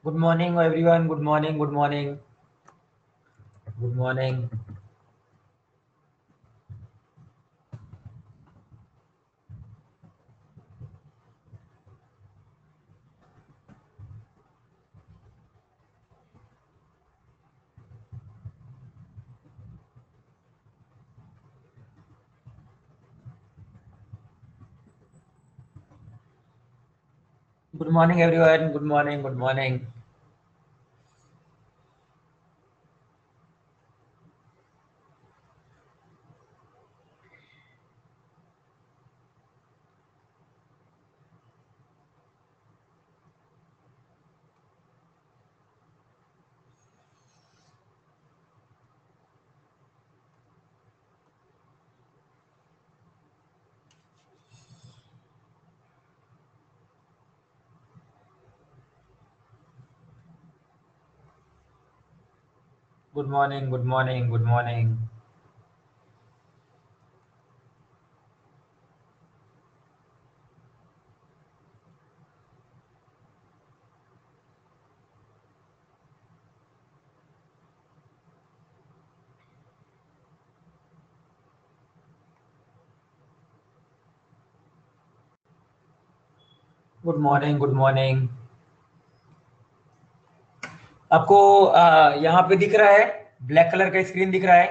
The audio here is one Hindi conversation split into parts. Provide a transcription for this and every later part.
Good morning, everyone. Good morning. Good morning. Good morning. Good morning, everyone. Good morning. Good morning. Good morning. Good morning. Good morning. Good morning. Good morning. आपको यहाँ पे दिख रहा है, ब्लैक कलर का स्क्रीन दिख रहा है?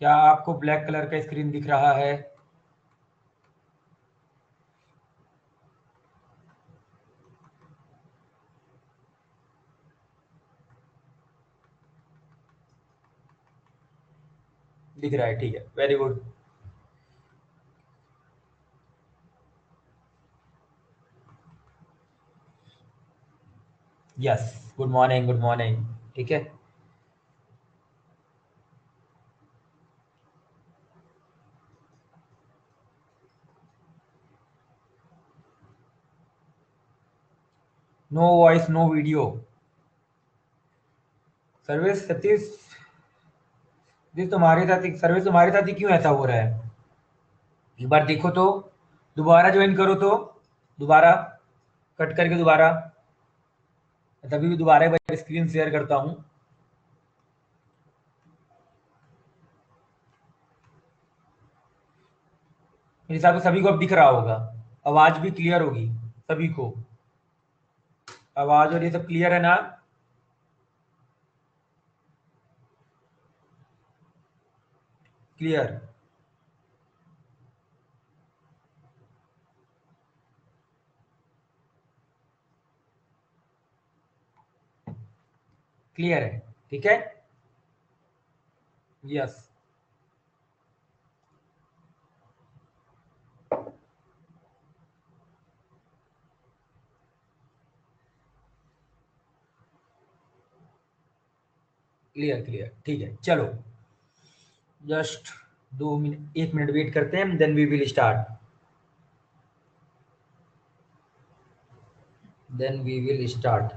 क्या आपको ब्लैक कलर का स्क्रीन दिख रहा है? दिख रहा है, ठीक है, very good. Yes, good morning. Good morning. ठीक है. No voice, no video. Service Satish, ये तुम्हारे साथ ही क्यों ऐसा हो रहा है? एक बार देखो तो, दोबारा ज्वाइन करो तो, दोबारा कट करके दोबारा, तभी भी दोबारा एक बार स्क्रीन शेयर करता हूं. मेरे हिसाब से सभी को अब दिख रहा होगा, आवाज भी क्लियर होगी सभी को. आवाज और ये सब क्लियर है ना? क्लियर. क्लियर है, ठीक है. यस. क्लियर क्लियर, ठीक है. चलो, जस्ट 2 मिनट, 1 मिनट वेट करते हैं, then we will start. Then we will start.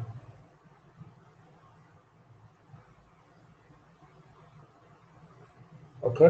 Okay.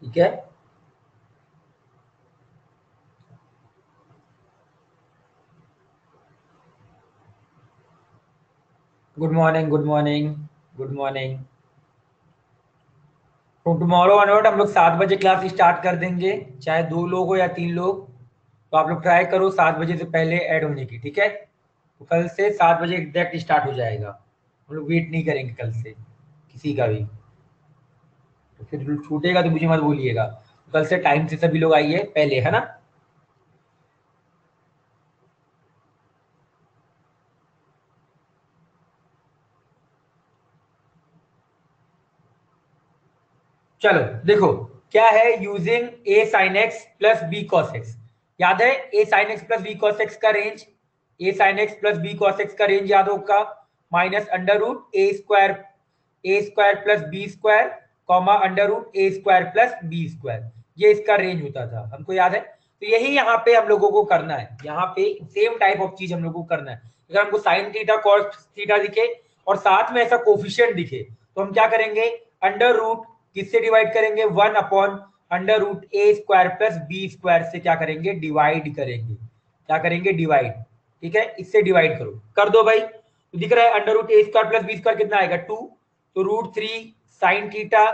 ठीक है. Good morning. Good morning. Good morning. तो टुमारो ऑनवर्ड हम लोग 7 बजे क्लास स्टार्ट कर देंगे, चाहे 2 लोग हो या 3 लोग. तो आप लोग ट्राई करो 7 बजे से पहले ऐड होने की, ठीक है. तो कल से 7 बजे एग्जैक्ट स्टार्ट हो जाएगा. हम लोग वेट नहीं करेंगे कल से किसी का भी. तो फिर छूटेगा तो मुझे मत बोलिएगा. तो कल से टाइम से सभी लोग आइए पहले, है ना? चलो देखो क्या है, using A sine x plus B cos X. याद है A sine x plus B cos x का range, A sine x plus B cos x का रेंज याद होगा, माइनस अंडर रूट ए square plus B square comma under root ए स्क्वायर प्लस बी स्क्वायर, ये इसका रेंज होता था, हमको याद है। तो यही यहाँ पे हम लोगों को करना है, यहाँ पे सेम टाइप ऑफ चीज हम लोगों को करना है। अगर हमको साइन थीटा कॉस थीटा दिखे और साथ में ऐसा कोफिशिएंट दिखे तो हम क्या करेंगे, अंडर रूट किससे डिवाइड करेंगे, 1 अपॉन अंडर रूट ए स्क्वायर प्लस बी स्क्वायर से क्या करेंगे, डिवाइड करेंगे। क्या करेंगे, डिवाइड। ठीक है, इससे डिवाइड करो, कर दो भाई। तो दिख रहा है अंडर रूट ए स्क्वायर प्लस बी स्क्वायर कितना आएगा, 2। तो root 3 sine theta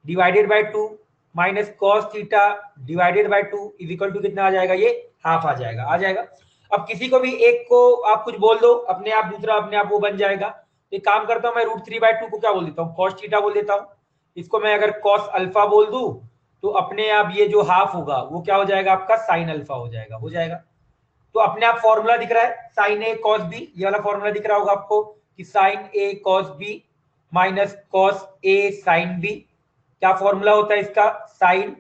divided by 2 minus cos theta divided by 2 is equal to कितना आ जाएगा, ये हाफ आ जाएगा, आ जाएगा। अब किसी को भी एक को आप कुछ बोल दो, अपने आप दूसरा अपने आप वो बन जाएगा। एक काम करता हूं मैं, रूट 3/2 को क्या बोल देता हूँ, कॉस थीटा बोल देता हूँ। इसको मैं अगर कॉस अल्फा बोल दूं तो अपने आप ये जो हाफ होगा वो क्या हो जाएगा, आपका साइन अल्फा हो जाएगा, हो जाएगा। तो अपने आप फॉर्मूला दिख रहा है, साइन ए कॉस बी, ये वाला फॉर्मूला दिख रहा होगा आपको कि sign A cos B minus cos A sine B. क्या फॉर्मूला होता है इसका, साइन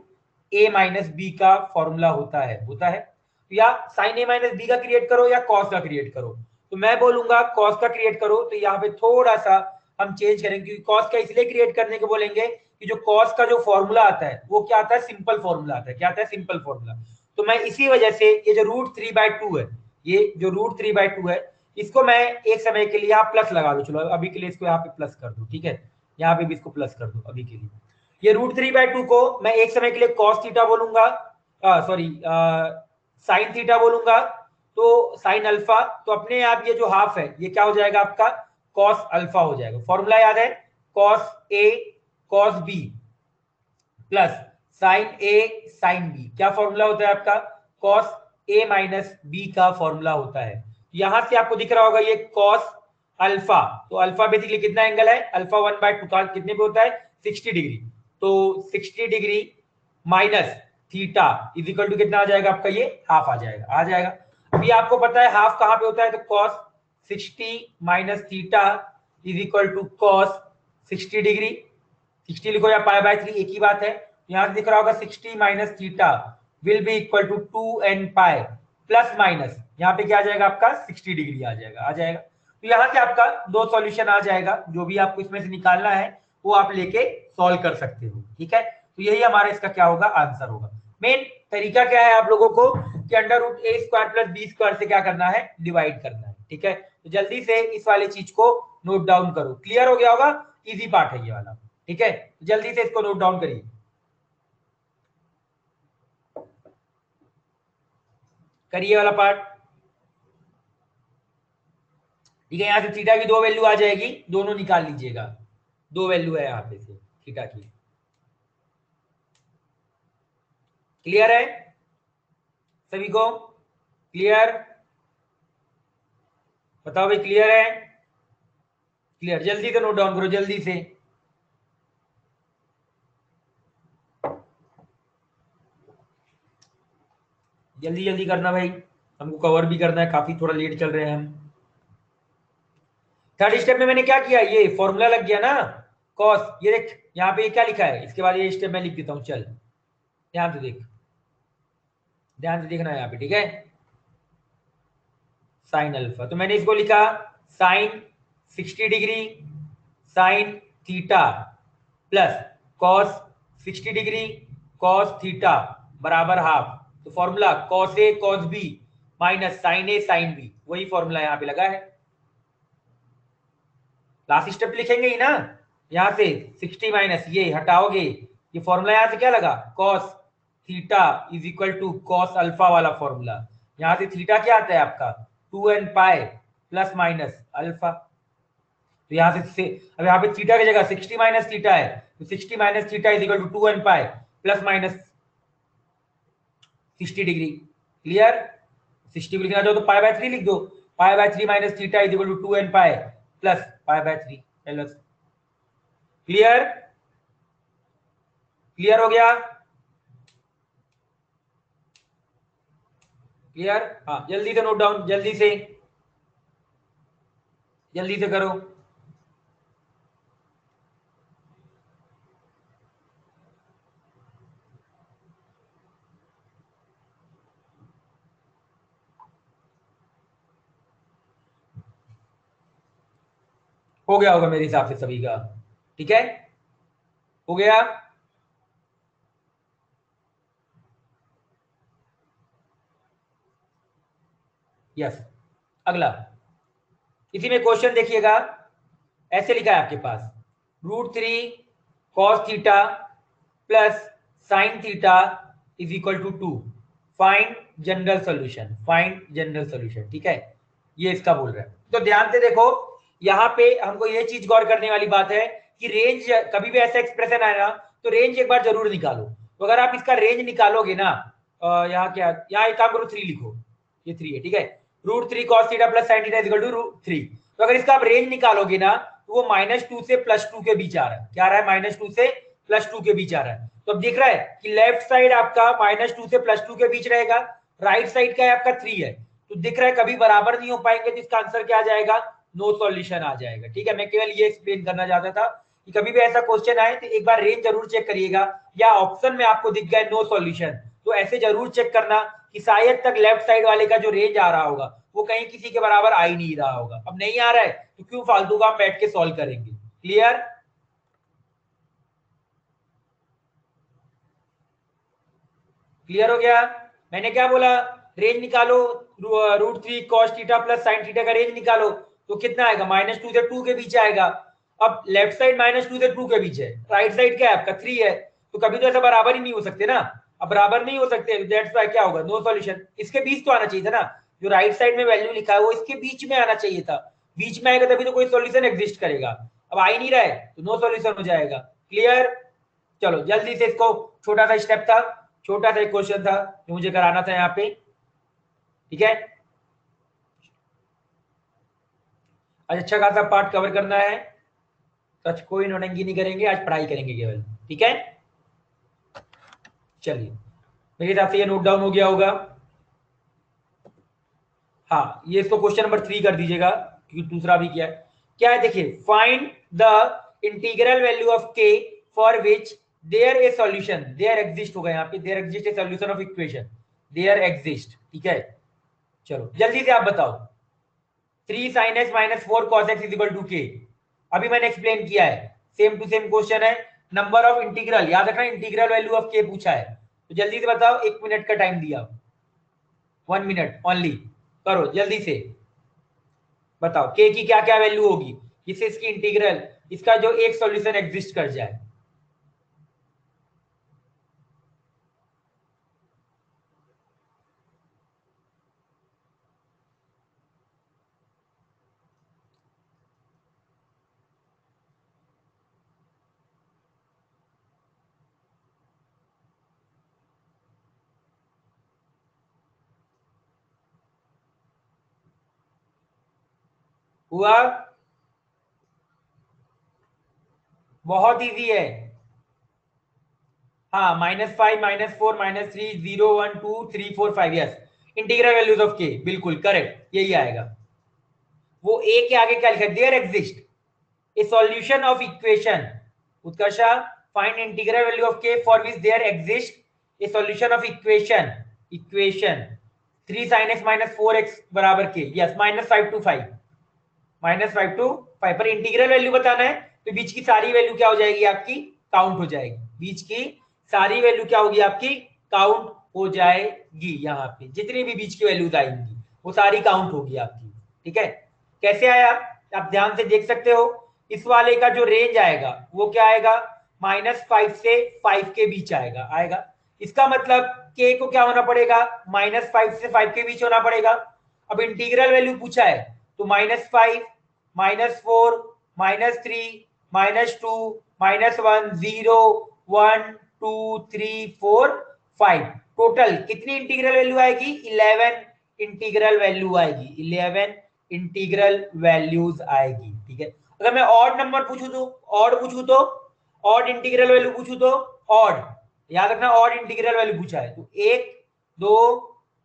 ए माइनस बी का फॉर्मूला होता है, होता है। तो या साइन ए माइनस बी का क्रिएट करो या कॉस का क्रिएट करो। तो मैं बोलूंगा कॉस का क्रिएट करो, तो यहाँ पे थोड़ा सा हम चेंज करेंगे, क्योंकि कॉस का इसलिए क्रिएट करने के बोलेंगे कि जो कॉस का जो फॉर्मूला आता है वो क्या आता है, सिंपल फॉर्मूला आता है। क्या आता है, सिंपल फॉर्मूला। तो मैं इसी वजह से ये जो रूट 3/2 है, ये जो रूट 3/2 है, इसको मैं एक समय के लिए आप प्लस लगा दो, चलो अभी के लिए इसको यहाँ पे प्लस कर दो, ठीक है, यहाँ पे भी इसको प्लस कर दो अभी के लिए। ये रूट 3/2 को मैं एक समय के लिए कॉस थीटा बोलूंगा, सॉरी साइन थीटा बोलूंगा, तो साइन अल्फा। तो अपने आप ये जो हाफ है ये क्या हो जाएगा, आपका कॉस अल्फा हो जाएगा। फॉर्मूला याद है, cos A cos B plus sign A sine B. क्या फॉर्मूला होता है आपका, कॉस ए माइनस बी का फॉर्मूला होता है। यहां से आपको दिख रहा होगा ये कॉस अल्फा, तो अल्फा बेसिकली कितना एंगल है, अल्फा 1/2 का कितने पे होता है, 60 डिग्री। तो 60 degree minus theta is equal to कितना आ जाएगा आपका, ये हाफ आ जाएगा, आ जाएगा। अभी आपको पता है हाफ कहां पे होता है, तो cos 60 minus theta is equal to cos 60 degree. 60 लिखो या पाई/3 एक ही बात है। यहां से दिख रहा होगा 60 minus theta will be equal to 2n pi plus minus, यहाँ पे क्या आ जाएगा आपका 60 डिग्री आ जाएगा, आ जाएगा। तो यहाँ से आपका दो सॉल्यूशन आ जाएगा, जो भी आपको इसमें से निकालना है वो आप लेके सॉल्व कर सकते हो, ठीक है। तो यही हमारा इसका क्या होगा, आंसर होगा। मेन तरीका क्या है आप लोगों को कि अंडर रूट ए स्क्वायर प्लस बी स्क्वायर से क्या करना है, डिवाइड करना है, ठीक है। तो जल्दी से इस वाले चीज को नोट डाउन करो, क्लियर हो गया होगा, इजी पार्ट है ये वाला, ठीक है। जल्दी से इसको नोट डाउन करिए, करिए वाला पार्ट, ठीक है। यहां से थीटा की दो वैल्यू आ जाएगी, दोनों निकाल लीजिएगा, दो वैल्यू है यहाँ पे से थीटा की। क्लियर है सभी को, क्लियर, बताओ भाई क्लियर है, क्लियर, जल्दी से नोट डाउन करो, जल्दी से। जल्दी जल्दी करना भाई, हमको कवर भी करना है, काफी थोड़ा लेट चल रहे हैं हम। थर्ड स्टेप में मैंने क्या किया, ये फॉर्मूला लग गया ना, कॉस, ये देख यहाँ पे क्या लिखा है, इसके बाद ये स्टेप मैं लिख देता हूँ, चल ध्यान से देख, ध्यान से देखना है यहाँ पे, ठीक है। साइन अल्फा, तो मैंने इसको लिखा sine 60 degree sine theta plus cos 60 degree cos theta बराबर हाफ। तो formula cos A cos B minus sine A sine B, वही फॉर्मूला यहाँ पे लगा है। लास्ट स्टेप लिखेंगे ही ना, यहां से 60 माइनस ये हटाओगे, ये फॉर्मूला यहां से क्या लगा, cos theta is equal to cos alpha वाला फॉर्मूला। यहां से थीटा क्या आता है आपका 2n pi plus minus alpha. तो यहां से अब यहाँ पे थीटा की जगह 60 माइनस थीटा है, तो 60 minus theta is equal to 2n pi plus minus 60 degree. Clear, 60 लिखना चाहो तो पाई/3 लिख दो, पाई/3 minus theta is equal to 2n pi plus पाई/3। क्लियर, क्लियर हो गया, क्लियर, हाँ जल्दी से नोट डाउन, जल्दी से, जल्दी से करो। हो गया होगा मेरे हिसाब से सभी का, ठीक है, हो गया। यस, अगला, इसी में क्वेश्चन देखिएगा, ऐसे लिखा है आपके पास, √3 cos theta plus sine theta is equal to 2, find general solution, find general solution, ठीक है, ये इसका बोल रहा है। तो ध्यान से देखो, यहाँ पे हमको ये चीज गौर करने वाली बात है कि रेंज, कभी भी ऐसा एक्सप्रेशन आए ना तो रेंज एक बार जरूर निकालो। तो अगर आप इसका रेंज निकालोगे ना, यहाँ क्या, यहाँ एक काम करो, 3 लिखो, ये 3 है, ठीक है, √3 cos theta plus sine theta is equal to √3। तो अगर इसका आप रेंज निकालोगे ना तो वो -2 से +2 के बीच आ रहा है, क्या आ रहा है, -2 से +2 के बीच आ रहा है। तो अब दिख रहा है कि लेफ्ट साइड आपका -2 से +2 के बीच रहेगा, राइट साइड का है आपका 3 है, तो दिख रहा है कभी बराबर नहीं हो पाएंगे, तो इसका आंसर क्या आ जाएगा, नो सॉल्यूशन आ जाएगा, ठीक है। मैं केवल ये एक्सप्लेन करना चाहता था कि कभी भी ऐसा क्वेश्चन आए तो एक बार रेंज जरूर चेक करिएगा, या ऑप्शन में आपको दिख गया नो सॉल्यूशन तो ऐसे जरूर चेक करना कि शायद तक लेफ्ट साइड वाले का जो रेंज आ रहा होगा वो कहीं किसी के बराबर आ ही नहीं रहा होगा। अब नहीं आ रहा है तो क्यों फालतू का बैठ के सॉल्व करेंगे, क्लियर। क्लियर हो गया। मैंने क्या बोला, रेंज निकालो, √3 cos theta plus sine theta का रेंज निकालो, तो कितना आएगा, -2 से 2 के बीच आएगा। अब लेफ्ट साइड -2 से 2 के बीच है, राइट साइड क्या है आपका 3 है, तो कभी तो ऐसा बराबर ही नहीं हो सकते ना। अब बराबर नहीं हो सकते, दैट्स व्हाई क्या होगा, नो सॉल्यूशन। इसके बीच तो आना चाहिए था ना, जो राइट साइड में वैल्यू लिखा है वो इसके बीच में आना चाहिए था, बीच में आएगा तभी तो कोई सॉल्यूशन एग्जिस्ट करेगा। अब आ ही नहीं रहा है तो नो सॉल्यूशन हो जाएगा, क्लियर। चलो जल्दी से, इसको छोटा सा स्टेप था, छोटा सा एक क्वेश्चन था जो मुझे कराना था यहाँ पे, ठीक है। आज अच्छा खासा पार्ट कवर करना है, तो आज कोई नौटंकी नहीं करेंगे, आज पढ़ाई करेंगे केवल, ठीक है। चलिए, मेरे हिसाब से ये नोट डाउन हो गया होगा। हाँ, ये इसको क्वेश्चन नंबर 3 कर दीजिएगा, क्योंकि दूसरा भी किया है। क्या है देखिए, find the integral value of K for which there a solution, there exist होगा यहाँ पे, there exist a solution of equation, there exist, ठीक है। चलो जल्दी से आप बताओ, 3 sin x minus 4 cos x is equal to K, अभी मैंने एक्सप्लेन किया है, सेम टू सेम क्वेश्चन है। नंबर ऑफ इंटीग्रल, याद रखना इंटीग्रल वैल्यू ऑफ के पूछा है, तो जल्दी से बताओ, 1 मिनट का टाइम दिया, 1 मिनट ओनली, करो जल्दी से, बताओ के की क्या क्या वैल्यू होगी जिससे इसकी इंटीग्रल, इसका जो एक सॉल्यूशन एग्जिस्ट कर जाए। हुआ, बहुत इजी है। हाँ, -5 -4 -3 0 1 2 3 4 5, यस, इंटीग्रल वैल्यूज ऑफ के, बिल्कुल करेक्ट, यही आएगा। वो ए के आगे क्या लिखा है, there exist a solution of equation, Utkarsha, find integral value of K for which there exist a solution of equation, equation 3 sin x minus 4x बराबर के, यस, -5 to 5, -5 to 5 पर इंटीग्रल वैल्यू बताना है, तो बीच की सारी वैल्यू क्या हो जाएगी आपकी, काउंट हो जाएगी, बीच की सारी वैल्यू क्या होगी आपकी, काउंट हो जाएगी। यहाँ पे जितनी भी बीच की वैल्यूज आएंगी वो सारी काउंट होगी आपकी, ठीक है। कैसे आया, आप ध्यान से देख सकते हो, इस वाले का जो रेंज आएगा वो क्या आएगा, -5 से 5 के बीच आएगा, इसका मतलब के को क्या होना पड़ेगा, -5 से 5 के बीच होना पड़ेगा। अब इंटीग्रल वैल्यू पूछा है तो -5 -4 -3 -2 -1 0 1 2 3 4 5, टोटल कितनी इंटीग्रल वैल्यू आएगी, 11 इंटीग्रल वैल्यू आएगी, 11 इंटीग्रल वैल्यूज आएगी, ठीक है। अगर मैं ऑड नंबर पूछूं तो, ऑड पूछूं तो, ऑड इंटीग्रल वैल्यू पूछूं तो, ऑड, याद रखना ऑड इंटीग्रल वैल्यू पूछा है तो 1 2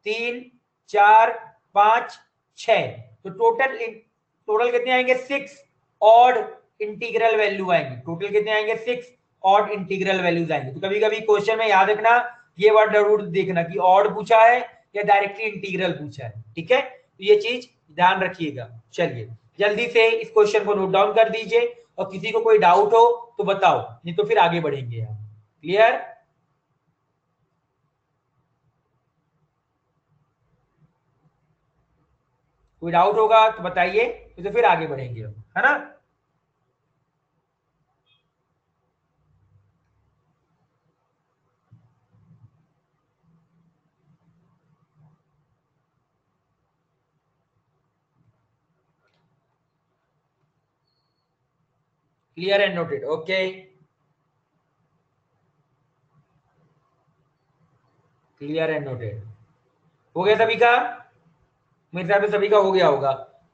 3 4 5 6, तो टोटल टोटल कितने आएंगे, 6 ऑड इंटीग्रल वैल्यू आएंगे, टोटल कितने आएंगे, 6 ऑड इंटीग्रल वैल्यूज आएंगे। तो कभी कभी क्वेश्चन में याद रखना, ये वर्ड जरूर देखना कि ऑड पूछा है या डायरेक्टली इंटीग्रल पूछा है, ठीक है, तो ये चीज ध्यान रखिएगा। चलिए जल्दी से इस क्वेश्चन को नोट डाउन कर दीजिए और किसी को कोई डाउट हो तो बताओ, नहीं तो फिर आगे बढ़ेंगे हम। क्लियर? कोई डाउट होगा तो बताइए, तो फिर आगे बढ़ेंगे हम, है ना? Clear and noted? Okay, clear and noted. हो गया सभी का? मेरे हिसाब से सभी का हो गया होगा,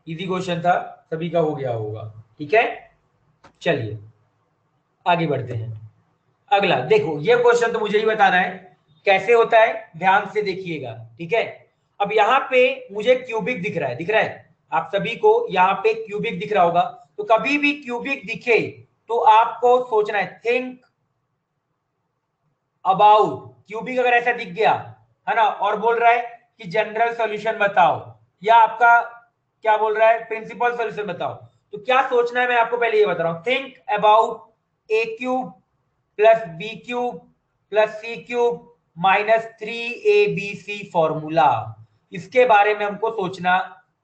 इजी क्वेश्चन था, सभी का हो गया होगा। ठीक है, चलिए आगे बढ़ते हैं। अगला देखो, ये क्वेश्चन तो मुझे ही बताना है कैसे होता है, ध्यान से देखिएगा। ठीक है, अब यहाँ पे मुझे क्यूबिक दिख रहा है, दिख रहा है आप सभी को? यहाँ पे क्यूबिक दिख रहा होगा। तो कभी भी क्यूबिक दिखे तो आपको सोचना है, थिंक अबाउट। क्यूबिक अगर ऐसा दिख गया है ना, और बोल रहा है कि जनरल सॉल्यूशन बताओ, या आपका क्या बोल रहा है, प्रिंसिपल सॉल्यूशन बताओ, तो क्या सोचना है मैं आपको पहले ये बता रहा हूं। Think about A cube plus B cube plus C cube minus 3abc formula, इसके बारे में हमको सोचना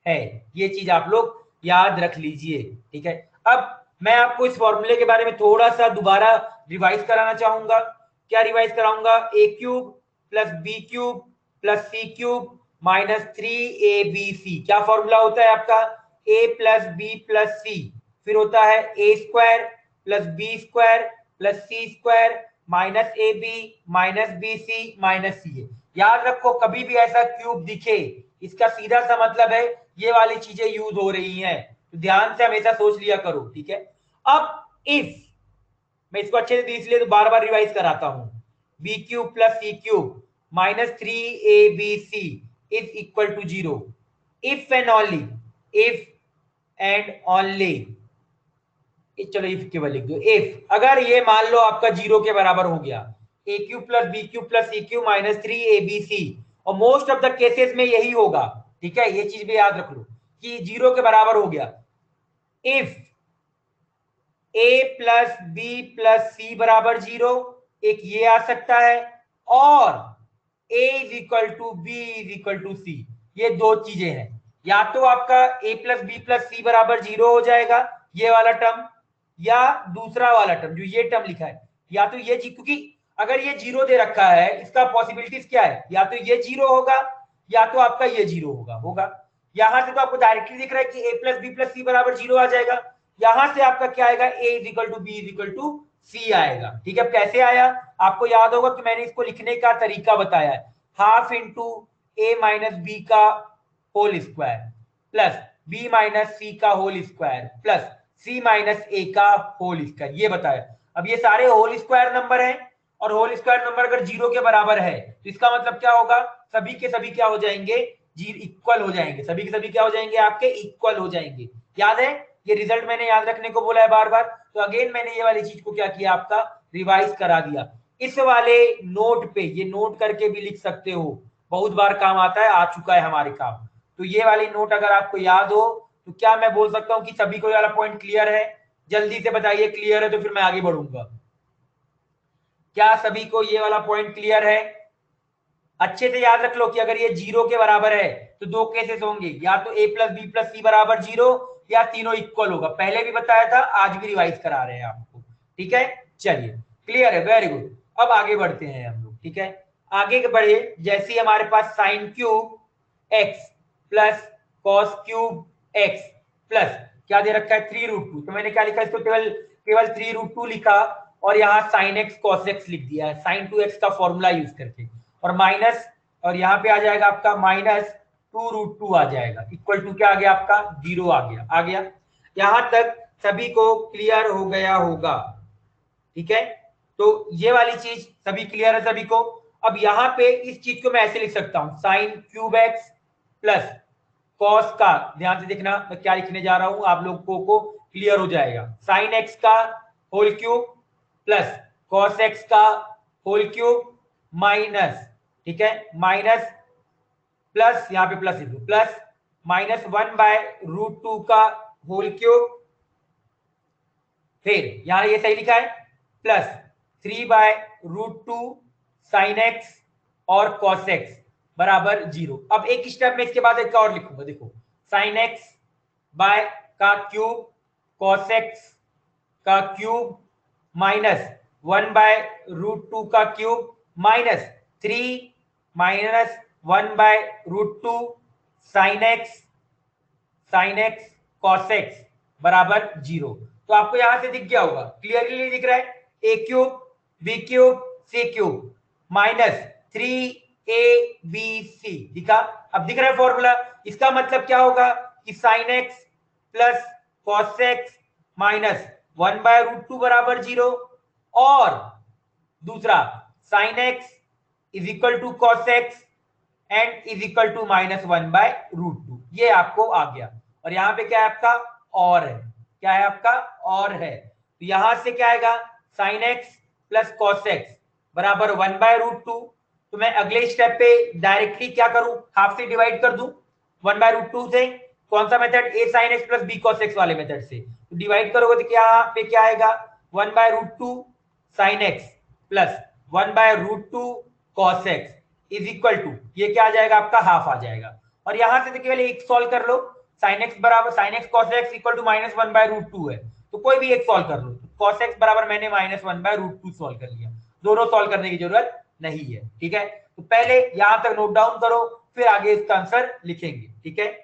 है। ये चीज आप लोग याद रख लीजिए। ठीक है, अब मैं आपको इस फॉर्मूले के बारे में थोड़ा सा दोबारा रिवाइज कराना चाहूंगा। क्या रिवाइज कराऊंगा? A cube plus B cube plus C cube minus 3abc। क्या फॉर्मूला होता है आपका? A plus B plus C, फिर होता है A square plus B square plus C square minus A B minus B C minus C A. याद रखो, कभी भी ऐसा क्यूब दिखे, इसका सीधा सा मतलब है ये वाली चीजें यूज हो रही हैं, तो ध्यान से हमेशा सोच लिया करो। ठीक है, अब इफ मैं इसको अच्छे से इसलिए तो बार बार रिवाइज कराता हूं, B cube plus C cube minus 3abc is equal to 0 if and only, if and only, चलो इफ केवल लिख दो, इफ अगर ये मान लो आपका 0 के बराबर हो गया, A cube plus B cube plus C cube minus 3abc, और मोस्ट ऑफ द केसेस में यही होगा। ठीक है, ये चीज भी याद रख लो कि 0 के बराबर हो गया। If A plus B plus C बराबर 0, एक ये आ सकता है, और A is equal to B is equal to C, ये दो चीजें हैं। या तो आपका A plus B plus C बराबर 0 हो जाएगा, ये वाला टर्म, या दूसरा वाला टर्म जो ये टर्म लिखा है, या तो ये क्योंकि अगर ये 0 दे रखा है, इसका पॉसिबिलिटीज क्या है, या तो ये 0 होगा या तो आपका ये 0 होगा। यहां से तो आपको डायरेक्टली दिख रहा है कि A plus B plus C बराबर 0 आ जाएगा। यहां से आपका क्या आएगा, A is equal to B is equal to C आएगा। ठीक है, कैसे आया आपको याद होगा कि मैंने इसको लिखने का तरीका बताया है, half into A minus B का whole square plus B minus C का whole square plus C minus A का होल स्क्वायर, ये बताया। अब ये सारे होल स्क्वायर नंबर हैं, और होल स्क्वायर नंबर अगर 0 के बराबर है तो इसका मतलब क्या होगा, सभी के सभी क्या हो जाएंगे, जी इक्वल हो जाएंगे, सभी के सभी क्या हो जाएंगे, आपके इक्वल हो जाएंगे। याद है, ये रिजल्ट मैंने याद रखने को बोला है बार बार, तो अगेन मैंने ये वाली चीज को क्या किया, आपका रिवाइज करा दिया। इस वाले नोट पे ये नोट करके भी लिख सकते हो, बहुत बार काम आता है, आ चुका है हमारे काम। तो ये वाली नोट अगर आपको याद हो तो क्या मैं बोल सकता हूँ कि सभी को ये वाला पॉइंट क्लियर है? जल्दी से बताइए क्लियर है, तो फिर मैं आगे बढ़ूंगा। क्या सभी को ये वाला पॉइंट क्लियर है? अच्छे से याद रख लो कि अगर ये 0 के बराबर है तो दो केसेस होंगे, या तो ए प्लस बी प्लस सी बराबर 0, या तीनों इक्वल होगा। पहले भी बताया था, आज भी रिवाइज करा रहे हैं आपको। ठीक है, चलिए क्लियर है, वेरी गुड। अब आगे बढ़ते हैं हम लोग। ठीक है, आगे बढ़े, जैसे हमारे पास sine cube X plus cos cube X plus क्या दे रखा है, 3√2, तो मैंने क्या लिखा इसको, केवल केवल 3√2 लिखा, और यहाँ साइन एक्स कॉस एक्स लिख दिया है साइन 2x का फॉर्मूला यूज करके, और माइनस, और यहाँ पे आ जाएगा आपका माइनस 2√2 आ जाएगा, इक्वल टू क्या आ गया आपका, 0 आ गया। यहां तक सभी को क्लियर हो गया होगा? ठीक है, तो ये वाली चीज सभी क्लियर है सभी को? अब यहाँ पे इस चीज को मैं ऐसे लिख सकता हूं, sign cube X plus cos का, ध्यान से देखना मैं क्या लिखने जा रहा हूं, आप लोगों को क्लियर हो जाएगा। साइन एक्स का whole cube plus cos x का होल क्यूब माइनस, ठीक है, माइनस प्लस, यहाँ पे प्लस प्लस माइनस 1/√2 का होल क्यूब, फिर यहां ये सही लिखा है, प्लस 3/√2 साइन एक्स और कॉस एक्स बराबर 0। अब एक स्टेप में इसके बाद एक और लिखूंगा, देखो साइन एक्स बाय का क्यूब कॉस एक्स का क्यूब माइनस 1/√2 का cube minus 3 - 1/√2 sine x cos x बराबर 0। तो आपको यहां से दिख गया होगा, क्लियरली दिख रहा है, ए cube B cube C cube minus 3ab दिखा। अब दिख रहा है फॉर्मूला, इसका मतलब क्या होगा कि sine x plus cos x minus 1/√2 बराबर 0, और दूसरा sine x is equal to cos x and is equal to -1/√2, ये आपको आ गया। और यहाँ पे क्या है आपका, और है, क्या है आपका, और है। तो यहां से क्या आएगा, sine x plus cos x बराबर 1/√2। तो मैं अगले स्टेप पे डायरेक्टली क्या करूं, हाफ से डिवाइड कर दूं 1/√2 से। कौन सा method, A sine x plus B cos X वाले मेथड से। तो डिवाइड करोगे तो क्या पे क्या आएगा, 1/√2 sine x plus 1/√2 cos x is equal to, ये क्या आ जाएगा आपका, हाफ आ जाएगा। और यहां से केवल एक सॉल्व कर लो, साइन एक्स बराबर sine x cos x equal to -1/√2 है, तो कोई भी एक सॉल्व कर लो। कॉस एक्स बराबर मैंने -1/√2 सॉल्व कर लिया, दोनों सॉल्व करने की जरूरत नहीं है, ठीक है। तो पहले यहां तक नोट डाउन करो, फिर आगे इसका आंसर लिखेंगे, ठीक है।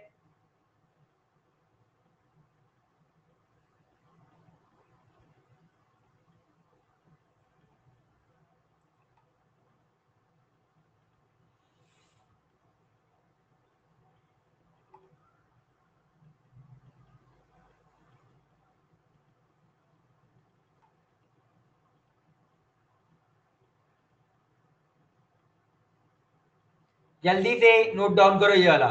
जल्दी से नोट डाउन करो ये वाला।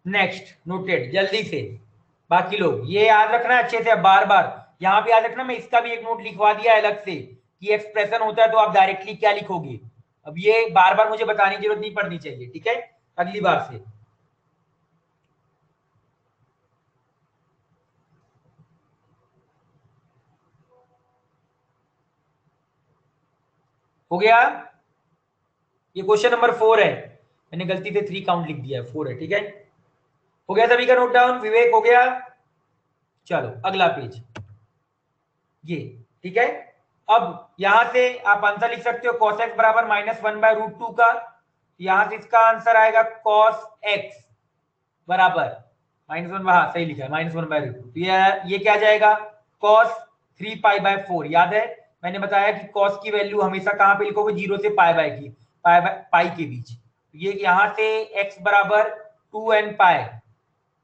नेक्स्ट नोटेड, जल्दी से। बाकी लोग ये याद रखना अच्छे से, बार बार यहां पे याद रखना, मैं इसका भी एक नोट लिखवा दिया अलग से कि एक्सप्रेशन होता है तो आप डायरेक्टली क्या लिखोगे। अब ये बार बार मुझे बताने की जरूरत नहीं पड़नी चाहिए, ठीक है, अगली बार से। हो गया, ये क्वेश्चन नंबर 4 है, मैंने गलती से 3 काउंट लिख दिया है, 4 है, ठीक है। हो गया सभी का नोट डाउन, विवेक हो गया। चलो अगला पेज, ये ठीक है। अब यहां से आप आंसर लिख सकते हो, cos x बराबर -1/√2 का, यहां से इसका आंसर आएगा cos x बराबर -1, हाँ सही लिखा है, -1/√2। तो ये क्या जाएगा, cos 3π/4। याद है मैंने बताया कि cos की वैल्यू हमेशा कहां पे लिखोगे, 0 से पाई के बीच। ये यहां से x बराबर 2n pi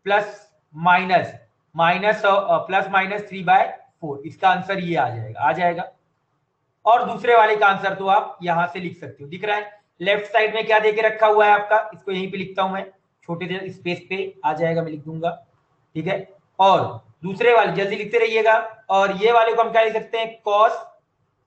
plus minus minus plus minus 3/4, इसका आंसर ये आ जाएगा, और दूसरे वाले का आंसर तो आप यहां से लिख सकते हो, दिख रहा है लेफ्ट साइड में क्या देके रखा हुआ है आपका, इसको यहीं पे लिखता हूं मैं, छोटे से स्पेस पे आ जाएगा, मैं लिख दूंगा, ठीक है। और दूसरे वाले जल्दी लिखते रहिएगा, और ये वाले को हम क्या लिख सकते हैं, cos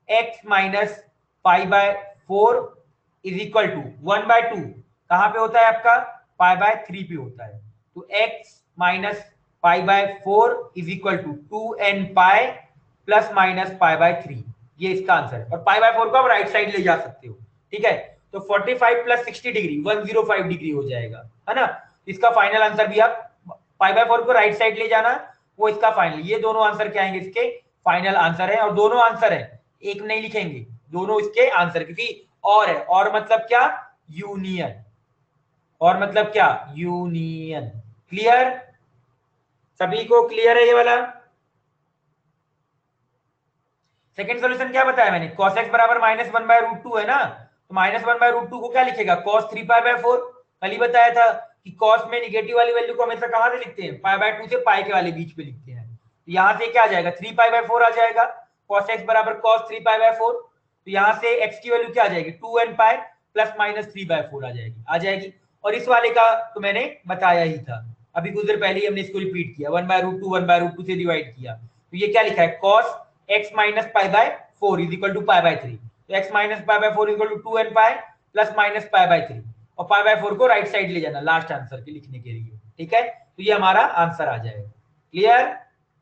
x minus π/4 is equal to 1/2 कहां पे होता है आपका, π/3 पे होता है। तो x minus π/4 is equal to 2n pi plus minus π/3, ये इसका आंसर है। और π/4 को आप राइट साइड ले जा सकते हो, ठीक है। तो 45 प्लस 60 डिग्री 105 डिग्री हो जाएगा, है ना। इसका फाइनल आंसर भी आप π/4 को राइट साइड ले जाना, वो इसका फाइनल, ये दोनों आंसर क्या आएंगे, इसके फाइनल आंसर है। और दोनों आंसर है, एक नहीं लिखेंगे, दोनों इसके आंसर, क्योंकि और है, और मतलब क्या, यूनियन, और मतलब क्या, यूनियन। क्लियर, सभी को क्लियर है ये वाला। सेकंड सॉल्यूशन क्या बताया मैंने, cos x बराबर -1/√2 है ना, तो -1/√2 को क्या लिखेगा, cos 3π/4। कल ही बताया था कि cos में निगेटिव वाली वैल्यू को हमेशा कहां से लिखते हैं, π/2 से पाई के वाले बीच पे लिखते हैं। तो यहां से क्या आ जाएगा, 3π/4 आ जाएगा, cos x बराबर cos 3π/4। तो यहाँ से x की वैल्यू क्या आ जाएगी 2n पाई प्लस माइनस 3/4 आ जाएगी, आ जाएगी। और इस वाले का तो मैंने बताया ही था, अभी कुछ देर पहले ही हमने इसको रिपीट किया, 1/√2 से डिवाइड किया। तो ये क्या लिखा है cos x minus π/4 is equal to π/3। तो x minus π/4 equal to 2n pi plus minus π/3, और π/4 को राइट साइड ले जाना लास्ट आंसर के लिखने के लिए, ठीक है। तो ये हमारा आंसर आ जाएगा, क्लियर।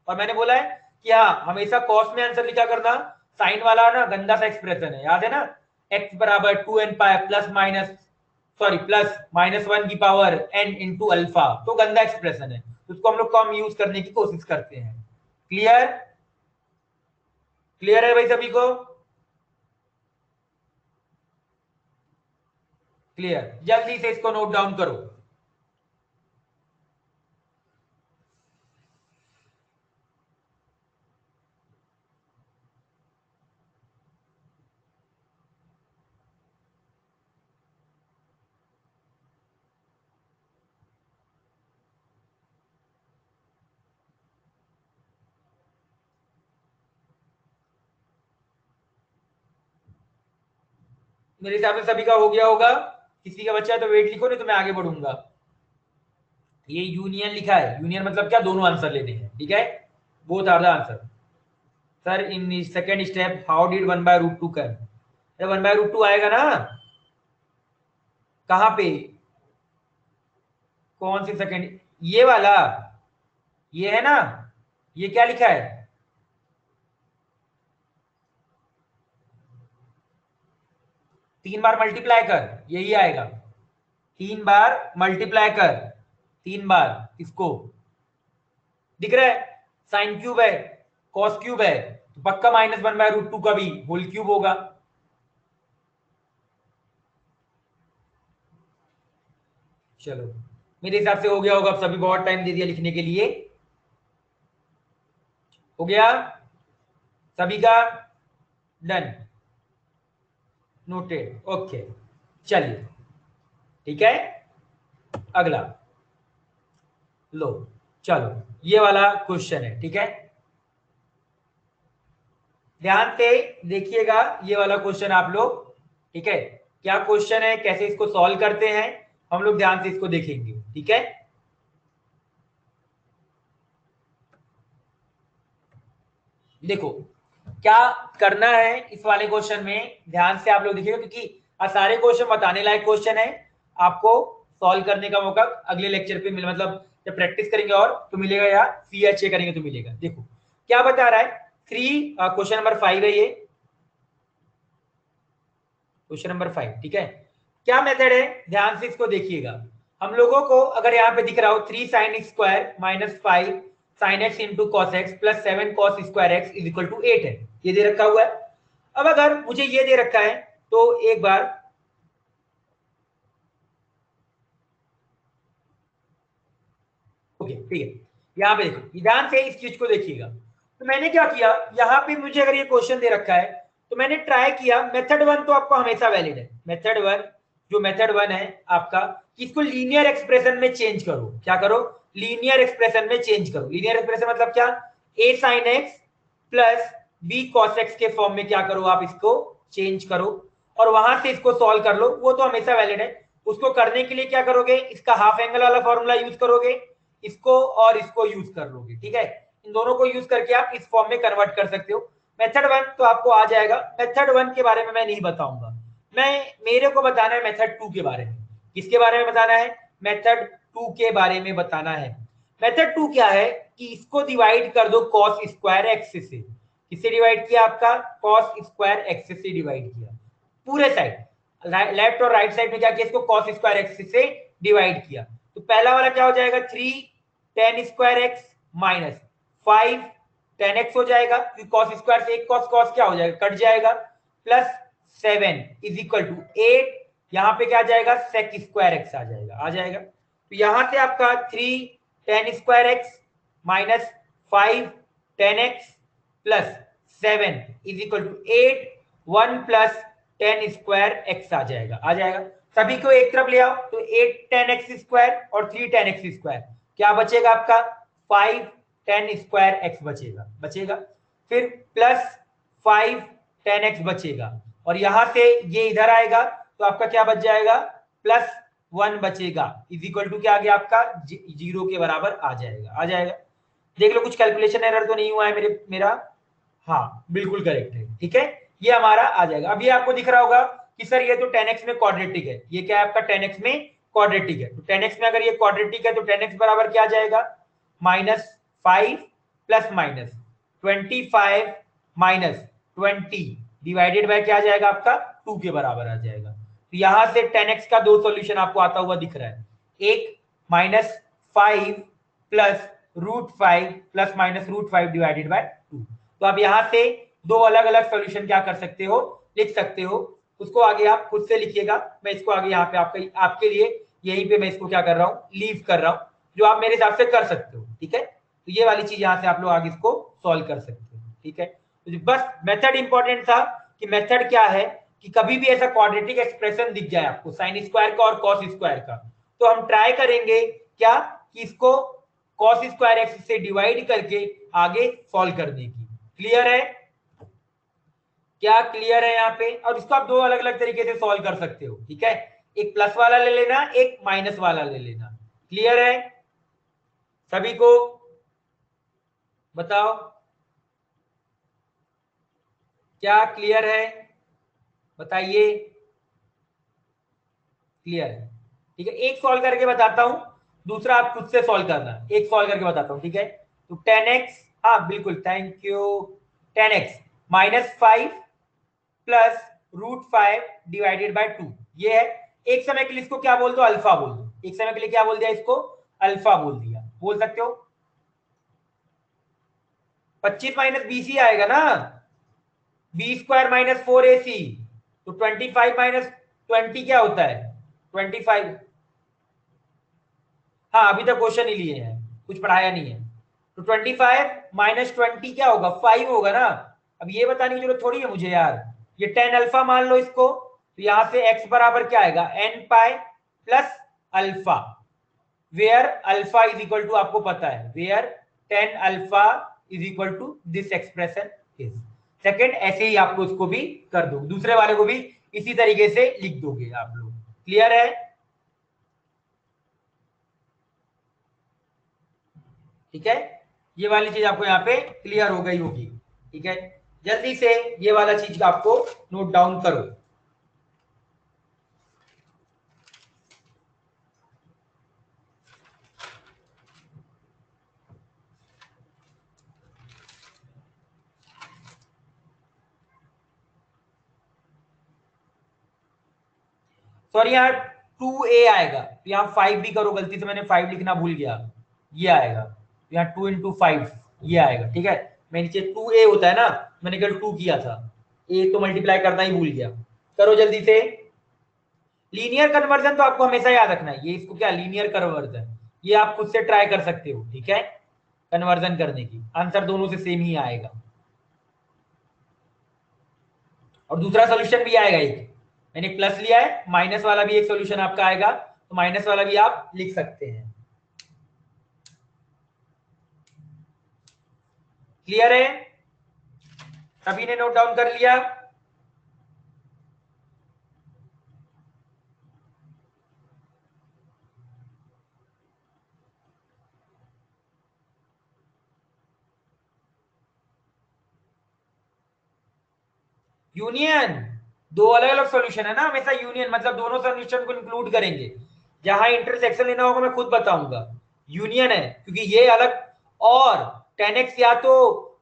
और मैंने बोला है कि हाँ हमेशा कॉस में आंसर लिखा करना, साइन वाला ना गंदा सा एक्सप्रेशन है, याद है ना, x बराबर 2n pi plus minus plus minus 1 की पावर n इंटू अल्फा, तो गंदा एक्सप्रेशन है, उसको हम लोग कम यूज करने की कोशिश करते हैं। क्लियर, क्लियर है भाई सभी को, क्लियर। जल्दी से इसको नोट डाउन करो। मेरे हिसाब से सभी का हो गया होगा, किसी का बच्चा है तो वेट लिखो, नहीं तो मैं आगे बढ़ूंगा। ये यूनियन लिखा है, यूनियन मतलब क्या, दोनों आंसर लेने हैं, ठीक है, both are the answer. Sir in second step how did 1/√2 कर, अरे 1/√2 आएगा ना, कहां पे, कौन सी सेकेंड, ये वाला, ये है ना, ये क्या लिखा है, तीन बार मल्टीप्लाई कर, यही आएगा, तीन बार मल्टीप्लाई कर, तीन बार इसको, दिख रहा है, साइन क्यूब है, कॉस क्यूब है, तो पक्का -1/√2 का भी होल क्यूब होगा। चलो मेरे हिसाब से हो गया होगा, अब सभी बहुत टाइम दे दिया लिखने के लिए, हो गया सभी का, डन, नोटेड, ओके। चलिए ठीक है, अगला लो, चलो ये वाला क्वेश्चन है, ठीक है, ध्यान से देखिएगा ये वाला क्वेश्चन आप लोग, ठीक है, क्या क्वेश्चन है, कैसे इसको सॉल्व करते हैं, हम लोग ध्यान से इसको देखेंगे, ठीक है। देखो क्या करना है इस वाले क्वेश्चन में, ध्यान से आप लोग देखिएगा, क्योंकि सारे क्वेश्चन बताने लायक क्वेश्चन है, आपको सॉल्व करने का मौका अगले लेक्चर पे मिल, मतलब जब प्रैक्टिस करेंगे और तो मिलेगा, या CHA करेंगे तो मिलेगा। देखो क्या बता रहा है, क्वेश्चन नंबर 5 है ये, क्वेश्चन नंबर 5, ठीक है। क्या मेथड है, ध्यान से इसको देखिएगा, हम लोगों को अगर यहाँ पे दिख रहा हो 3 sin x square minus 5 sin x into cos x plus 7 cos square x is equal to 8 है, ये दे रखा हुआ है। अब अगर मुझे ये दे रखा है तो एक बार ओके, ठीक है, यहाँ पे देखो ध्यान से इस चीज को देखिएगा, तो मैंने क्या किया, यहाँ पे मुझे अगर ये क्वेश्चन दे रखा है तो मैंने ट्राई किया, मेथड 1 तो आपको हमेशा वैलिड है, मेथड 1 जो मेथड 1 है आपका, कि इसको लीनियर एक्सप्रेशन में चेंज करो, क्या करो, लीनियर एक्सप्रेशन में चेंज करो। लीनियर एक्सप्रेशन मतलब क्या, a sin x plus b cos x के फॉर्म में क्या करो, आप इसको चेंज करो और वहां से इसको सॉल्व कर लो, वो तो हमेशा वैलिड है। उसको करने के लिए क्या करोगे, इसका हाफ एंगल वाला फॉर्मूला यूज करोगे, इसको और इसको यूज कर लोगे, ठीक है, इन दोनों को यूज करके आप इस फॉर्म में कन्वर्ट कर सकते हो। मेथड 1 तो आपको आ जाएगा, मेथड 1 के बारे में मैं नहीं बताऊंगा, मैं मेरे को बताना है मेथड 2 के बारे में। किसके बारे में बताना है, मेथड 2 के बारे में बताना है। मेथड 2 क्या है कि इसको डिवाइड कर दो cos स्क्वायर एक्स से, किससे डिवाइड किया, आपका cos स्क्वायर एक्स से डिवाइड किया, पूरे साइड लेफ्ट और राइट साइड में क्या किया, इसको cos स्क्वायर एक्स से डिवाइड किया, तो पहला वाला क्या हो जाएगा 3 tan square X minus 5 tan x हो जाएगा, क्योंकि cos स्क्वायर से एक cos क्या हो जाएगा, कट जाएगा, प्लस 7 इज इक्वल टू 8, यहाँ पे क्या आ जाएगा sec स्क्वायर एक्स आ जाएगा, आ जाएगा। तो यहां से आपका 3 tan square X minus 5 tan x plus 7 is equal to 8, 1 plus tan square X आ जाएगा, आ जाएगा। सभी को एक तरफ ले आओ, तो 8 tan x स्क्वायर और 3 tan x स्क्वायर, क्या बचेगा आपका 5 tan स्क्वायर एक्स बचेगा, बचेगा, फिर प्लस 5 tan x बचेगा, और यहां से ये इधर आएगा तो आपका क्या बच जाएगा, +1 बचेगा, इज इक्वल टू क्या आ गया आपका, 0 के बराबर आ जाएगा। देख लो कुछ कैलकुलेशन एरर तो नहीं हुआ है मेरा, हाँ बिल्कुल करेक्ट है, ठीक है, ये हमारा आ जाएगा। अब ये आपको दिख रहा होगा कि सर ये तो 10x में क्वाड्रेटिक है, ये क्या है आपका 10x में क्वाड्रेटिक है, तो 10x में अगर ये क्वाड्रेटिक है तो 10x बराबर क्या आ जाएगा, -5 plus minus 25 minus 20 divided by क्या आ जाएगा आपका 2 के बराबर आ जाएगा। तो यहां से 10x का दो सॉल्यूशन आपको आता हुआ दिख रहा है, एक -5 plus √5 plus minus √5 divided by 2। तो आप यहां से दो अलग अलग सॉल्यूशन क्या कर सकते हो, लिख सकते हो, उसको आगे आप खुद से लिखिएगा, मैं इसको आगे यहाँ पे आपके लिए यहीं पे मैं इसको क्या कर रहा हूँ, लीव कर रहा हूँ, जो आप मेरे हिसाब से कर सकते हो, ठीक है। तो ये वाली चीज यहाँ से आप लोग आगे इसको सॉल्व कर सकते हो, ठीक है। तो बस मेथड इंपॉर्टेंट था कि मेथड क्या है कि कभी भी ऐसा क्वाड्रेटिक एक्सप्रेशन दिख जाए आपको साइन स्क्वायर का और कॉस स्क्वायर का, तो हम ट्राई करेंगे क्या कि इसको कॉस स्क्वायर एक्स से डिवाइड करके आगे सॉल्व करने की। क्लियर है, क्या क्लियर है यहाँ पे। और इसको आप दो अलग अलग तरीके से सॉल्व कर सकते हो, ठीक है, एक प्लस वाला ले लेना, एक माइनस वाला ले लेना। क्लियर है सभी को, बताओ क्या क्लियर है, बताइए क्लियर है, ठीक है। एक सॉल्व करके बताता हूं, दूसरा आप खुद से सॉल्व करना, एक सॉल्व करके बताता हूं, ठीक है। तो 10x, हाँ बिल्कुल thank you, 10x -5 plus √5 divided by 2, ये है। एक समय के लिए इसको क्या बोल दो, अल्फा बोल दो, एक समय के लिए क्या बोल दिया इसको, अल्फा बोल दिया, बोल सकते हो। 25 माइनस 20 ही आएगा ना, b² - 4ac, तो 25 माइनस 20 क्या होता है, 25। हाँ अभी तक क्वेश्चन ही लिए हैं, कुछ पढ़ाया नहीं है। तो 25 माइनस 20 क्या होगा, 5 होगा ना। अब ये बताने की जरूरत थोड़ी है मुझे यार, ये 10 अल्फा मान लो इसको, तो यहां से x बराबर क्या आएगा, n pi plus alpha, where alpha is equal to, आपको पता है where 10 alpha is equal to this expression is. Second ऐसे ही आपको उसको भी कर दो, दूसरे वाले को भी इसी तरीके से लिख दोगे आप लोग। क्लियर है, ठीक है, ये वाली चीज आपको यहाँ पे क्लियर हो गई होगी, ठीक है। जल्दी से ये वाला चीज आपको नोट डाउन करो। सॉरी यहाँ 2a आएगा, तो यहाँ 5 भी करो, गलती से मैंने 5 लिखना भूल गया, ये आएगा, तो यहाँ 2 × 5 ये आएगा, ठीक है। मैं नीचे 2a होता है ना, मैंने कल 2 किया था, a तो मल्टीप्लाई करना ही भूल गया। करो जल्दी से, लीनियर कन्वर्जन तो आपको हमेशा याद रखना है, ये इसको क्या लीनियर कन्वर्जन, ये आप खुद से ट्राई कर सकते हो, ठीक है, कन्वर्जन करने की आंसर दोनों से सेम ही आएगा। और दूसरा सोल्यूशन भी आएगा, एक मैंने प्लस लिया है, माइनस वाला भी एक सोल्यूशन आपका आएगा, तो माइनस वाला भी आप लिख सकते हैं। क्लियर है, सभी ने नोट डाउन कर लिया। यूनियन, दो अलग अलग सॉल्यूशन है ना, हमेशा यूनियन मतलब दोनों सॉल्यूशन को इंक्लूड करेंगे, जहां इंटरसेक्शन लेना होगा मैं खुद बताऊंगा। यूनियन है क्योंकि ये अलग, और 10x या तो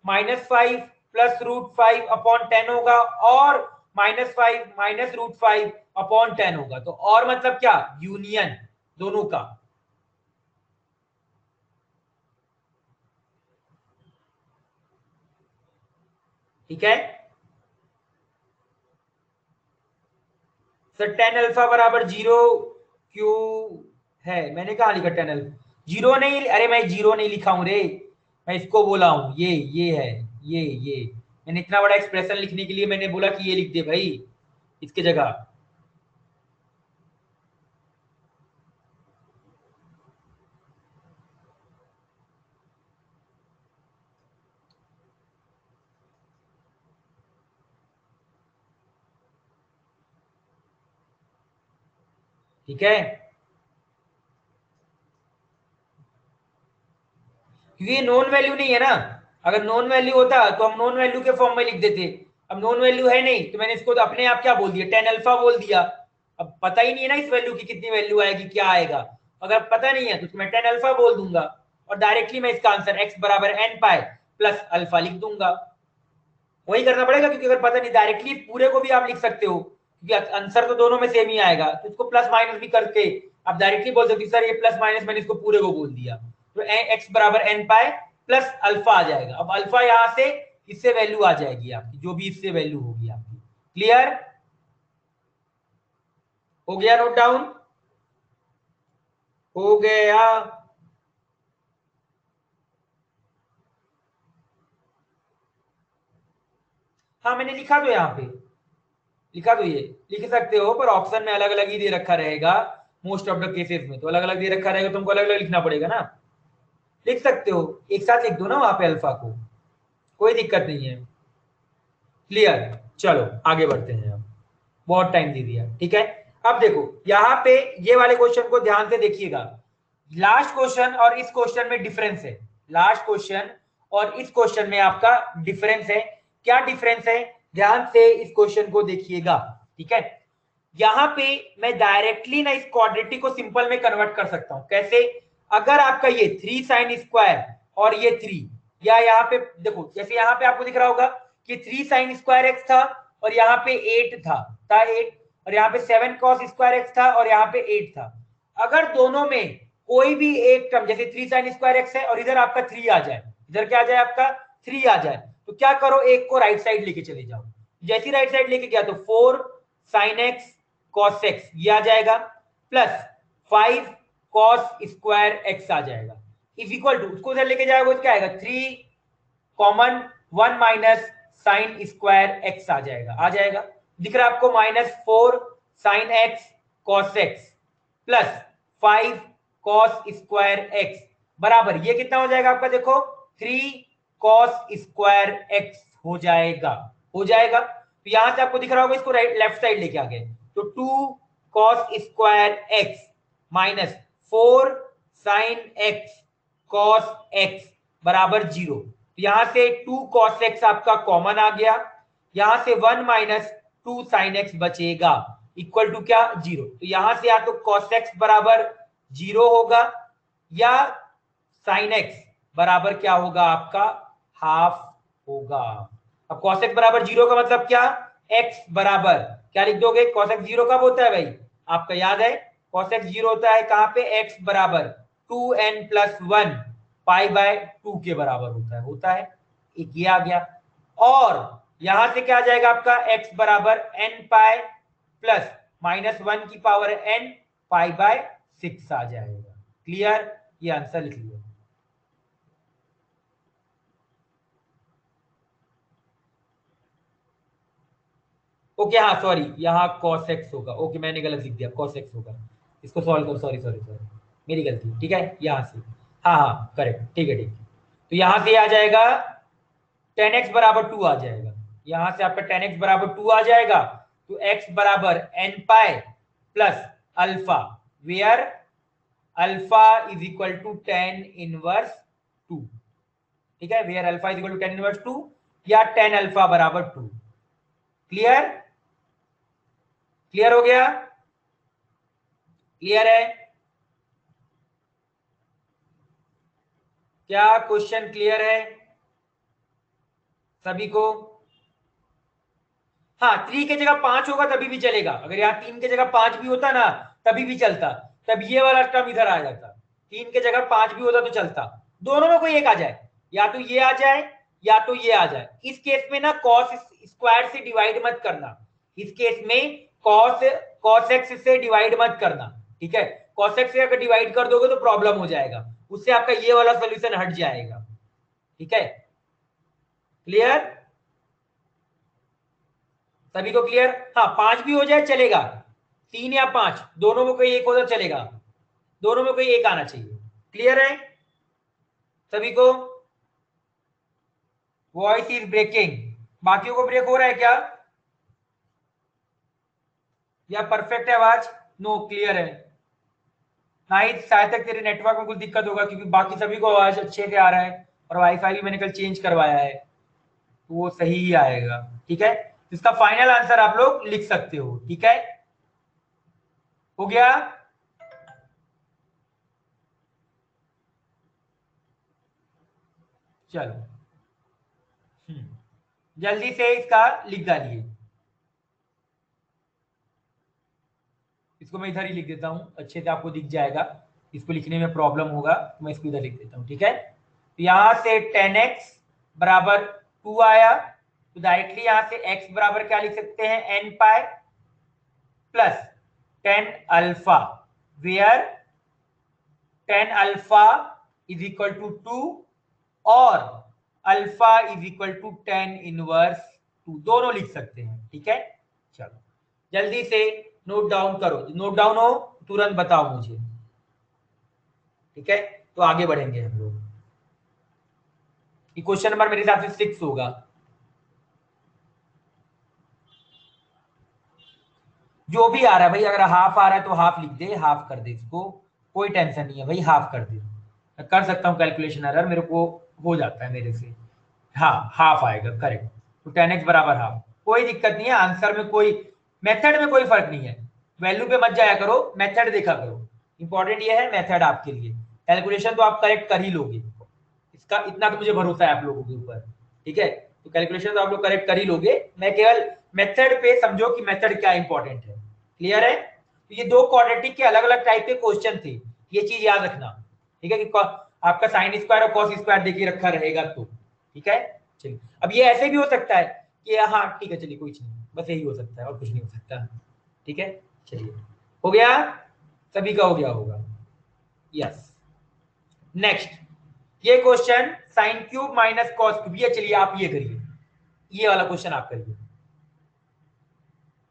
-5 प्लस √5 अपॉन 10 होगा, और -5 माइनस √5 अपॉन 10 होगा, तो और मतलब क्या, यूनियन दोनों का। ठीक है सर, 10 अल्फा बराबर 0 क्यों है, मैंने कहा लिखा 10 अल्फा, जीरो नहीं, अरे मैं जीरो नहीं लिखा हूं रे, मैं इसको बोला हूं, ये है, ये मैंने इतना बड़ा एक्सप्रेशन लिखने के लिए मैंने बोला कि ये लिख दे भाई इसके जगह। ठीक है, क्योंकि ये नॉन वैल्यू नहीं है ना। अगर नॉन वैल्यू होता तो हम नॉन वैल्यू के फॉर्म में लिख देते। अब नॉन वैल्यू है नहीं तो मैंने इसको तो अपने आप क्या बोल दिया, 10 अल्फा बोल दिया। अब पता ही नहीं है ना इस वैल्यू की कितनी वैल्यू आएगी, क्या आएगा। अगर पता नहीं है तो मैं 10 अल्फा बोल दूंगा और डायरेक्टली मैं इसका आंसर x बराबर एन पाए प्लस अल्फा लिख दूंगा। वही करना पड़ेगा, क्योंकि अगर पता नहीं डायरेक्टली पूरे को भी आप लिख सकते हो, क्योंकि आंसर तो दोनों में सेम ही आएगा, तो इसको प्लस माइनस भी करके आप डायरेक्टली बोल सकते सर ये प्लस माइनस मैंने इसको पूरे को बोल दिया, तो x बराबर एन पाए प्लस अल्फा आ जाएगा। अब अल्फा यहां से इससे वैल्यू आ जाएगी आपकी, जो भी इससे वैल्यू होगी आपकी। क्लियर हो गया, नोट डाउन हो गया। हाँ मैंने लिखा तो यहाँ पे, लिखा तो ये लिख सकते हो, पर ऑप्शन में अलग अलग ही दे रखा रहेगा। मोस्ट ऑफ द केसेस में तो अलग अलग दे रखा रहेगा, तुमको अलग अलग लिखना पड़ेगा ना। लिख सकते हो, एक साथ लिख दो ना वहां पे अल्फा को, कोई दिक्कत नहीं है। क्लियर, चलो आगे बढ़ते हैं। अब बहुत टाइम दे दिया, ठीक है। अब देखो यहाँ पे ये वाले क्वेश्चन को ध्यान से देखिएगा। लास्ट क्वेश्चन और इस क्वेश्चन में डिफरेंस है। लास्ट क्वेश्चन और इस क्वेश्चन में आपका डिफरेंस है। क्या डिफरेंस है, ध्यान से इस क्वेश्चन को देखिएगा, ठीक है। यहां पे मैं डायरेक्टली ना इस क्वाड्रेटिक को सिंपल में कन्वर्ट कर सकता हूं। कैसे, अगर आपका ये 3 साइन स्क्वायर और ये 3, या यहाँ पे देखो जैसे यहाँ पे आपको दिख रहा होगा कि 3 साइन स्क्वायर एक्स था और यहाँ पे 8 था 8, और यहाँ पे 7 कॉस स्क्वायर एक्स था और यहाँ पे 8 था। अगर दोनों में कोई भी एक टर्म, जैसे 3 साइन स्क्वायर एक्स है और इधर आपका 3 आ जाए, इधर क्या आ जाए आपका 3 आ जाए, तो क्या करो, एक को राइट साइड लेके चले जाओ। जैसी राइट साइड लेके गया तो 4 साइन एक्स कॉस एक्स ये आ जाएगा, प्लस 5 कॉस स्क्वायर एक्स आ जाएगा, इज इक्वल टू उसको उधर लेके जाएगा तो क्या आएगा 3 common 1 minus sine square X आ जाएगा, आ जाएगा। दिख रहा है आपको, -4 sine x cos x plus 5 cos square X बराबर ये कितना हो जाएगा आपका, देखो 3 कॉस स्क्वायर एक्स हो जाएगा, हो जाएगा। तो यहां से आपको दिख रहा होगा, इसको राइट लेफ्ट साइड लेके आ गए तो 2 cos square X minus 4 sine x cos x बराबर 0। तो यहां से 2 cos x आपका कॉमन आ गया, यहां से 1 माइनस 2 साइन एक्स बचेगा, इक्वल टू क्या 0। तो यहां से या तो cos x बराबर 0 होगा या साइन एक्स बराबर क्या होगा आपका हाफ होगा। अब cos x बराबर 0 का मतलब क्या, x बराबर क्या लिख दोगे, cos x 0 कब होता है भाई, आपका याद है cos x 0 होता है कहां पे, x बराबर 2n प्लस 1 पाई बाय 2 के बराबर होता है, होता है। एक ये आ गया, और यहां से क्या आ जाएगा आपका x बराबर n पाई प्लस -1 की पावर n पाई बाय 6 आ जाएगा। क्लियर, ये आंसर लिख लिया। ओके हाँ सॉरी, यहाँ cos x होगा, ओके मैंने गलत लिख दिया, cos x होगा। इसको सॉल्व करो, सॉरी सॉरी सॉरी, मेरी गलती, ठीक है। यहाँ से हाँ हाँ करेक्ट, ठीक है ठीक। तो यहाँ से आ जाएगा 10x बराबर 2 आ जाएगा, यहां से आपका 10x बराबर 2 आ जाएगा। तो x बराबर n pi plus alpha, where alpha is equal to 10 inverse 2, ठीक है, where alpha is equal to 10 inverse 2 या 10 अल्फा बराबर 2। क्लियर, क्लियर हो गया, क्लियर है, क्या क्वेश्चन क्लियर है सभी को। हाँ 3 के जगह 5 होगा तभी भी चलेगा, अगर यहाँ 3 के जगह 5 भी होता ना तभी भी चलता, तब ये वाला टर्म इधर आ जाता। 3 के जगह 5 भी होता तो चलता, दोनों में कोई एक आ जाए, या तो ये आ जाए या तो ये आ जाए। इस केस में ना कॉस स्क्वायर से डिवाइड मत करना, इस केस में कॉस एक्स से डिवाइड मत करना, ठीक है। कॉस एक्स से अगर डिवाइड कर दोगे तो प्रॉब्लम हो जाएगा, उससे आपका ये वाला सोल्यूशन हट जाएगा, ठीक है। क्लियर, सभी को क्लियर। हाँ 5 भी हो जाए चलेगा, 3 या 5 दोनों में कोई एक होता चलेगा, दोनों में कोई एक आना चाहिए। क्लियर है सभी को, वॉइस इज ब्रेकिंग, बाकियों को ब्रेक हो रहा है क्या, या परफेक्ट है आवाज। नो क्लियर है ना ही शायद तक तेरे नेटवर्क में कुछ दिक्कत होगा क्योंकि बाकी सभी को आवाज अच्छे से आ रहा है और वाईफाई भी मैंने कल चेंज करवाया है तो वो सही ही आएगा। ठीक है, इसका फाइनल आंसर आप लोग लिख सकते हो। ठीक है, हो गया। चलो जल्दी से इसका लिख डालिए। इसको मैं इधर ही लिख देता हूं, अच्छे से आपको दिख जाएगा। इसको लिखने में प्रॉब्लम होगा तो मैं इसको इधर लिख देता हूं। ठीक है, तो यहां से 10x बराबर 2 आया तो डायरेक्टली यहां से x बराबर क्या लिख सकते हैं, n pi plus 10 alpha, where 10 alpha is equal to 2 और alpha is equal to 10 inverse 2, दोनों लिख सकते हैं। ठीक है, चलो जल्दी से नोट डाउन करो, नोट डाउन हो तुरंत बताओ मुझे। ठीक है, तो आगे बढ़ेंगे हम लोग। क्वेश्चन नंबर मेरे हिसाब से 6 होगा। जो भी आ रहा है भाई, अगर हाफ आ रहा है तो हाफ लिख दे, हाफ कर दे इसको, कोई टेंशन नहीं है भाई, हाफ कर दे। मैं कर सकता हूँ कैलकुलेशन एरर, मेरे को हो जाता है मेरे से। हाँ हाफ आएगा करेक्ट, तो 10x बराबर हाफ, कोई दिक्कत नहीं है आंसर में, कोई मेथड में कोई फर्क नहीं है। वैल्यू पे मत जाया करो, मेथड देखा करो। इंपॉर्टेंट ये है मेथड आपके लिए, कैलकुलेशन तो आप करेक्ट कर ही लोगे, इसका इतना तो मुझे भरोसा है आप लोगों के ऊपर। ठीक है, तो कैलकुलेशन तो आप लोग करेक्ट कर ही लोगे, मैं केवल मेथड पे समझो कि मेथड क्या इंपॉर्टेंट है। क्लियर है, तो ये दो क्वाड्रेटिक के अलग अलग टाइप के क्वेश्चन थे, ये चीज याद रखना। ठीक है, कि आपका साइन स्क्वायर और कॉस स्क्वायर देखिए रखा रहेगा तो। ठीक है, चलिए अब ये ऐसे भी हो सकता है कि हाँ ठीक है, चलिए कोई चीज नहीं, बस यही हो सकता है और कुछ नहीं हो सकता। ठीक है, चलिए हो गया, सभी का हो गया होगा। यस, नेक्स्ट ये question sine cube minus cos cube, ये चलिए आप ये करिए, ये वाला क्वेश्चन आप करिए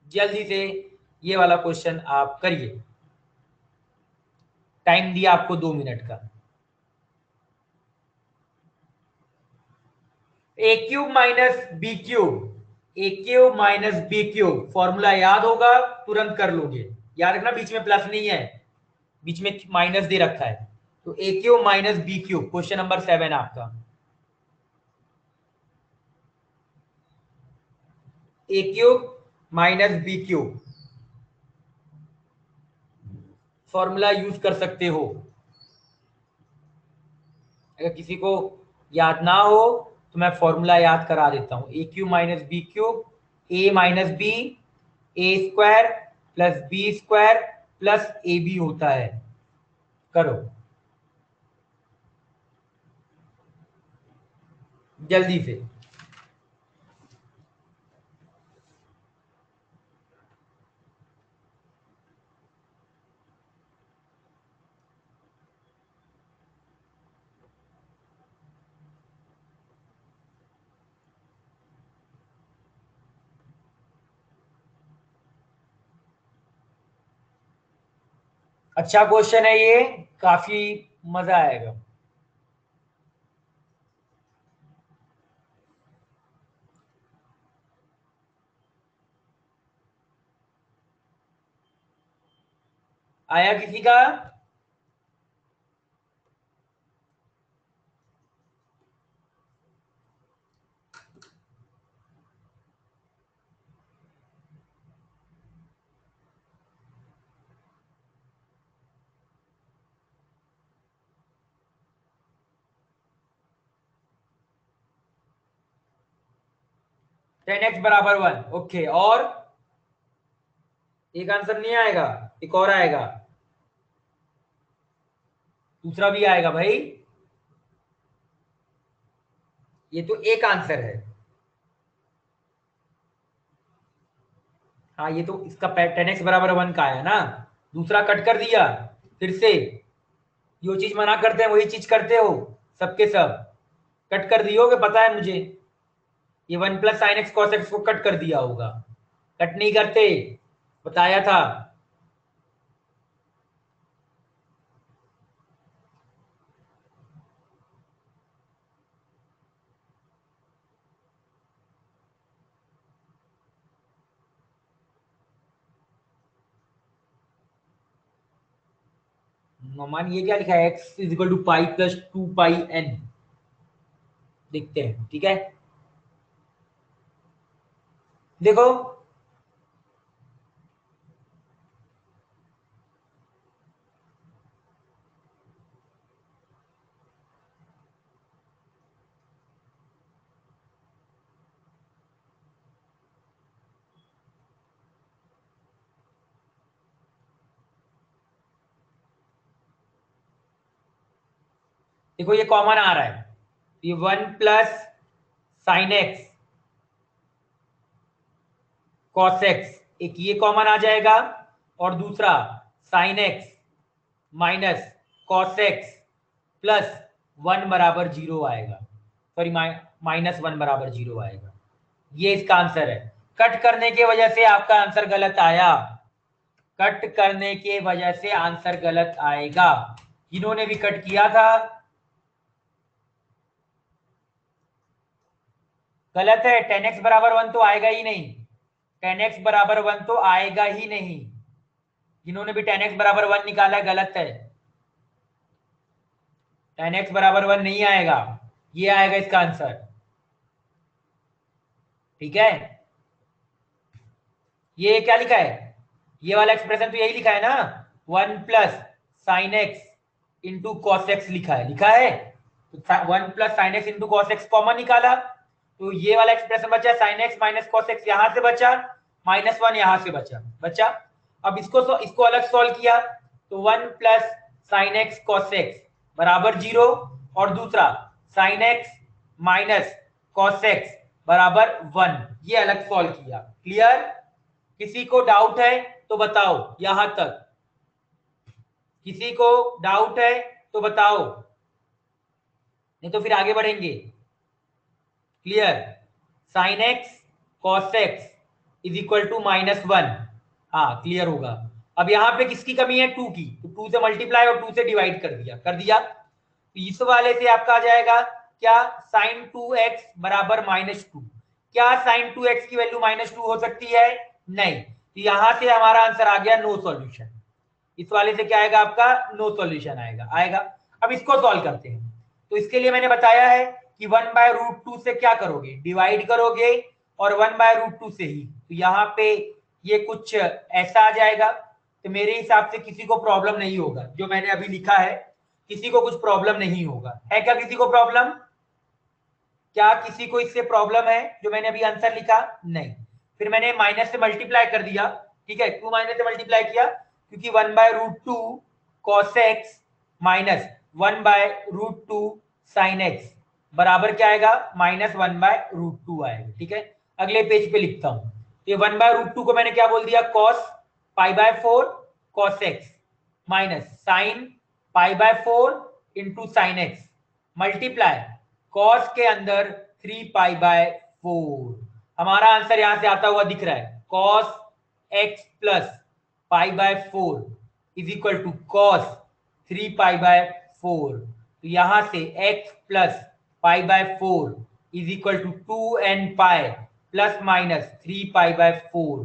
जल्दी से, ये वाला क्वेश्चन आप करिए। टाइम दिया आपको 2 मिनट का। A cube minus B cube, A cube minus B cube formula याद होगा, तुरंत कर लोगे। याद रखना बीच में प्लस नहीं है, बीच में माइनस दे रखा है। तो A cube minus B cube, question number 7 आपका। A cube minus B cube formula use कर सकते हो। अगर किसी को याद ना हो तो मैं फॉर्मूला याद करा देता हूं, A cube minus B cube, A minus B, A square plus B square plus A B होता है। करो जल्दी से। अच्छा क्वेश्चन है ये, काफी मजा आएगा। आया किसी का? टेन एक्स बराबर 1, ओके, और एक आंसर नहीं आएगा, एक और आएगा, दूसरा भी आएगा भाई, ये तो एक आंसर है। हाँ ये तो इसका 10x बराबर 1 का आया ना, दूसरा कट कर दिया फिर से, जो चीज मना करते हैं वही चीज करते हो, सबके सब कट कर दियोगे, पता है मुझे। ये 1 plus sine x cos x को कट कर दिया होगा, कट नहीं करते, बताया था। नोमान ये क्या लिखा है, x is equal to pi plus 2 pi n, देखते हैं। ठीक है, देखो देखो ये कॉमन आ रहा है, ये 1 plus sin x cos x, एक ये कॉमन आ जाएगा, और दूसरा sin x minus cos x plus 1 बराबर 0 आएगा, सॉरी -1 बराबर 0 आएगा। ये इसका आंसर है। कट करने की वजह से आपका आंसर गलत आया, कट करने की वजह से आंसर गलत आएगा। जिन्होंने भी कट किया था गलत है, 10x बराबर 1 तो आएगा ही नहीं, 10x बराबर 1 तो आएगा ही नहीं। जिन्होंने भी 10x बराबर 1 निकाला है गलत है, 10x बराबर 1 नहीं आएगा, ये आएगा इसका आंसर। ठीक है, ये क्या लिखा है, ये वाला एक्सप्रेशन तो यही लिखा है ना, 1 plus sin x into cos x लिखा है, लिखा है। तो 1 plus sin x into cos x common निकाला, तो ये वाला एक्सप्रेशन बचा sin x minus cos x, यहां से बचा -1, यहां से बचा। अब इसको अलग सॉल्व किया, तो 1 plus sin x cos x बराबर 0, और दूसरा sin x minus cos x बराबर 1, ये अलग सॉल्व किया। क्लियर? किसी को डाउट है तो बताओ, यहां तक किसी को डाउट है तो बताओ, नहीं तो फिर आगे बढ़ेंगे। Clear? sin x cos x is equal to -1, हाँ क्लियर होगा। अब यहां पे किसकी कमी है, 2 की, तो 2 से मल्टीप्लाई और 2 से डिवाइड कर दिया। तो इस वाले से आपका आ जाएगा क्या, sin 2x बराबर -2। क्या sin 2x की वैल्यू -2 हो सकती है? नहीं, तो यहां से हमारा आंसर आ गया नो सॉल्यूशन। इस वाले से क्या आएगा आपका, नो सॉल्यूशन आएगा। अब इसको सॉल्व करते हैं, तो इसके लिए मैंने बताया है कि 1/√2 से क्या करोगे, डिवाइड करोगे, और 1/√2 से ही, तो यहाँ पे ये कुछ ऐसा आ जाएगा। तो मेरे हिसाब से किसी को प्रॉब्लम नहीं होगा, जो मैंने अभी लिखा है किसी को कुछ प्रॉब्लम नहीं होगा, है क्या किसी को प्रॉब्लम? क्या किसी को इससे प्रॉब्लम है जो मैंने अभी आंसर लिखा? नहीं। फिर मैंने माइनस से मल्टीप्लाई कर दिया, ठीक है, क्यों माइनस से मल्टीप्लाई किया, क्योंकि 1/√2 cos x minus 1/√2 sin x बराबर क्या आएगा, -1/√2 आएगा। ठीक है, अगले पेज पे लिखता हूं, ये 1/√2 को मैंने क्या बोल दिया, cos π/4 cos x minus sin π/4 into sin x multiply cos के अंदर 3π/4। हमारा आंसर यहां से आता हुआ दिख रहा है, cos x plus π/4 is equal to cos 3π/4। तो यहां से x plus π/4 is equal to 2n pi plus minus 3π/4।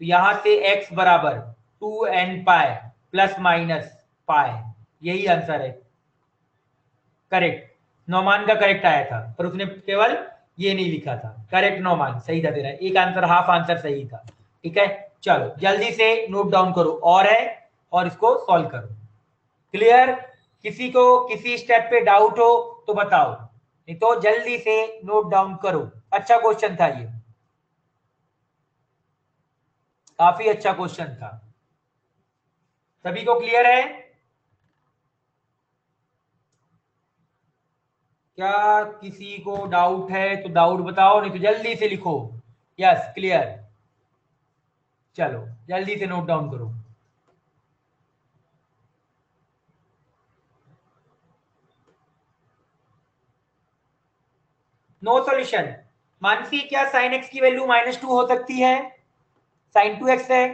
तो यहां से x बराबर 2n पाई प्लस माइनस पाई, यही आंसर है। करेक्ट, नौमान का करेक्ट आया था, पर उसने केवल ये नहीं लिखा था। करेक्ट नौमान, सही था तेरा, एक आंसर हाफ आंसर सही था। ठीक है, चलो जल्दी से नोट डाउन करो, और है, और इसको सॉल्व करो। क्लियर? किसी को किसी स्टेप पे डाउट हो तो बताओ, नहीं तो जल्दी से नोट डाउन करो। अच्छा क्वेश्चन था ये, काफी अच्छा क्वेश्चन था। सभी को क्लियर है? क्या किसी को डाउट है तो डाउट बताओ, नहीं तो जल्दी से लिखो। यस क्लियर, चलो जल्दी से नोट डाउन करो। No solution. मानसी, क्या sin x की वैल्यू -2 हो सकती है? sin 2x है,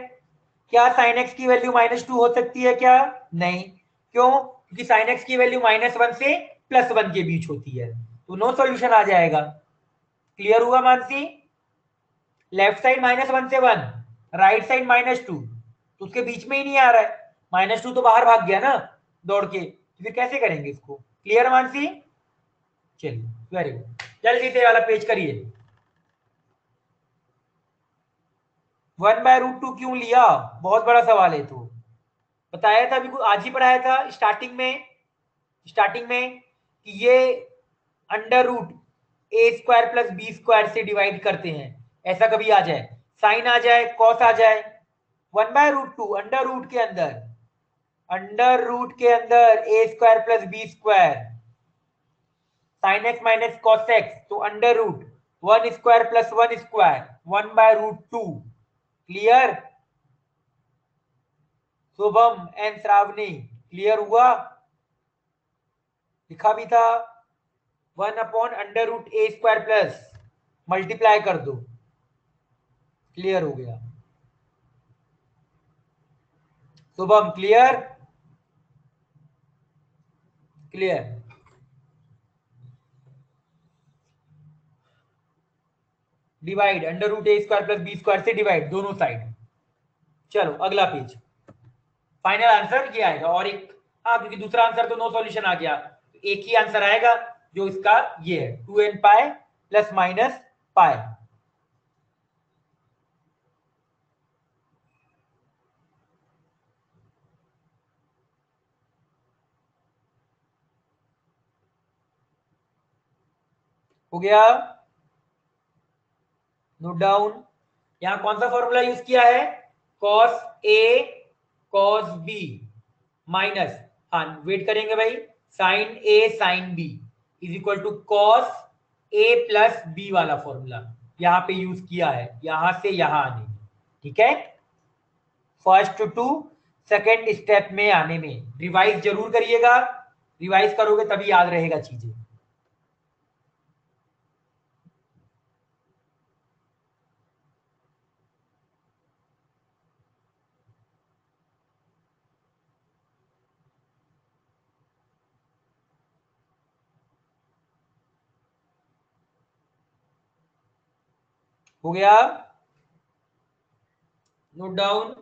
क्या sin x की वैल्यू -2 हो सकती है क्या? नहीं, क्यों? क्योंकि sin x की वैल्यू -1 से +1 के बीच होती है, तो नो सॉल्यूशन आ जाएगा। क्लियर हुआ मानसी? लेफ्ट साइड -1 से 1, राइट साइड -2, तो उसके बीच में ही नहीं आ रहा है, -2 तो बाहर भाग गया ना, दौड़ के, तो फिर कैसे करेंगे इसको? क्लियर मानसी? चलिए वेरी गुड, जल्दी से वाला पेज करिए। 1/√2 क्यों लिया? बहुत बड़ा सवाल है। तो बताया था अभी, आज ही पढ़ाया था स्टार्टिंग में कि ये अंडर रूट ए स्क्वायर प्लस बी स्क्वायर से डिवाइड करते हैं। ऐसा कभी आ जाए, साइन आ जाए, कॉस आ जाए, 1/√2 अंडर रूट के अंदर a square plus B square, sine x minus cos x, तो under root 1 square plus 1 square, 1/√2। Clear? Shubham and Shravani, clear हुआ? लिखा भी था 1/√a² प्लस, मल्टीप्लाई कर दो, क्लियर हो गया। Shubham clear? Clear. Divide under root a² plus b² से डिवाइड दोनों साइड। चलो अगला पेज, फाइनल आंसर ये आएगा। और एक, हाँ क्योंकि दूसरा आंसर तो नो सॉल्यूशन आ गया, तो एक ही आंसर आएगा जो इसका ये है 2n pi plus minus pi. हो गया? Note down. यहां कौन सा फॉर्मूला यूज किया है? Cos A cos B minus, हाँ वेट करेंगे भाई, sine A sine B is equal to cos A plus B वाला फॉर्मूला यहां पे यूज किया है, यहां से यहां आने में। ठीक है, फर्स्ट टू सेकेंड स्टेप में आने में रिवाइज जरूर करिएगा, रिवाइज करोगे तभी याद रहेगा चीजें। हो गया? Note down.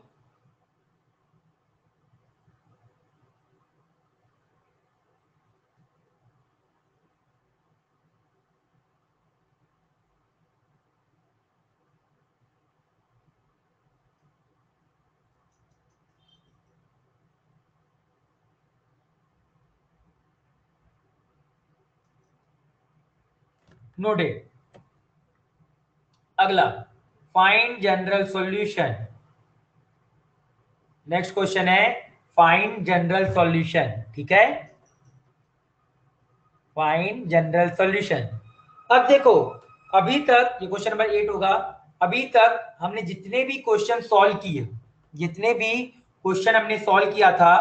नोटेड। अगला, find general solution. Next question है फाइंड जनरल सॉल्यूशन। ठीक है, फाइंड जनरल सॉल्यूशन। अब देखो, अभी तक ये क्वेश्चन नंबर 8 होगा। अभी तक हमने जितने भी क्वेश्चन सॉल्व किए, जितने भी क्वेश्चन हमने सॉल्व किया था,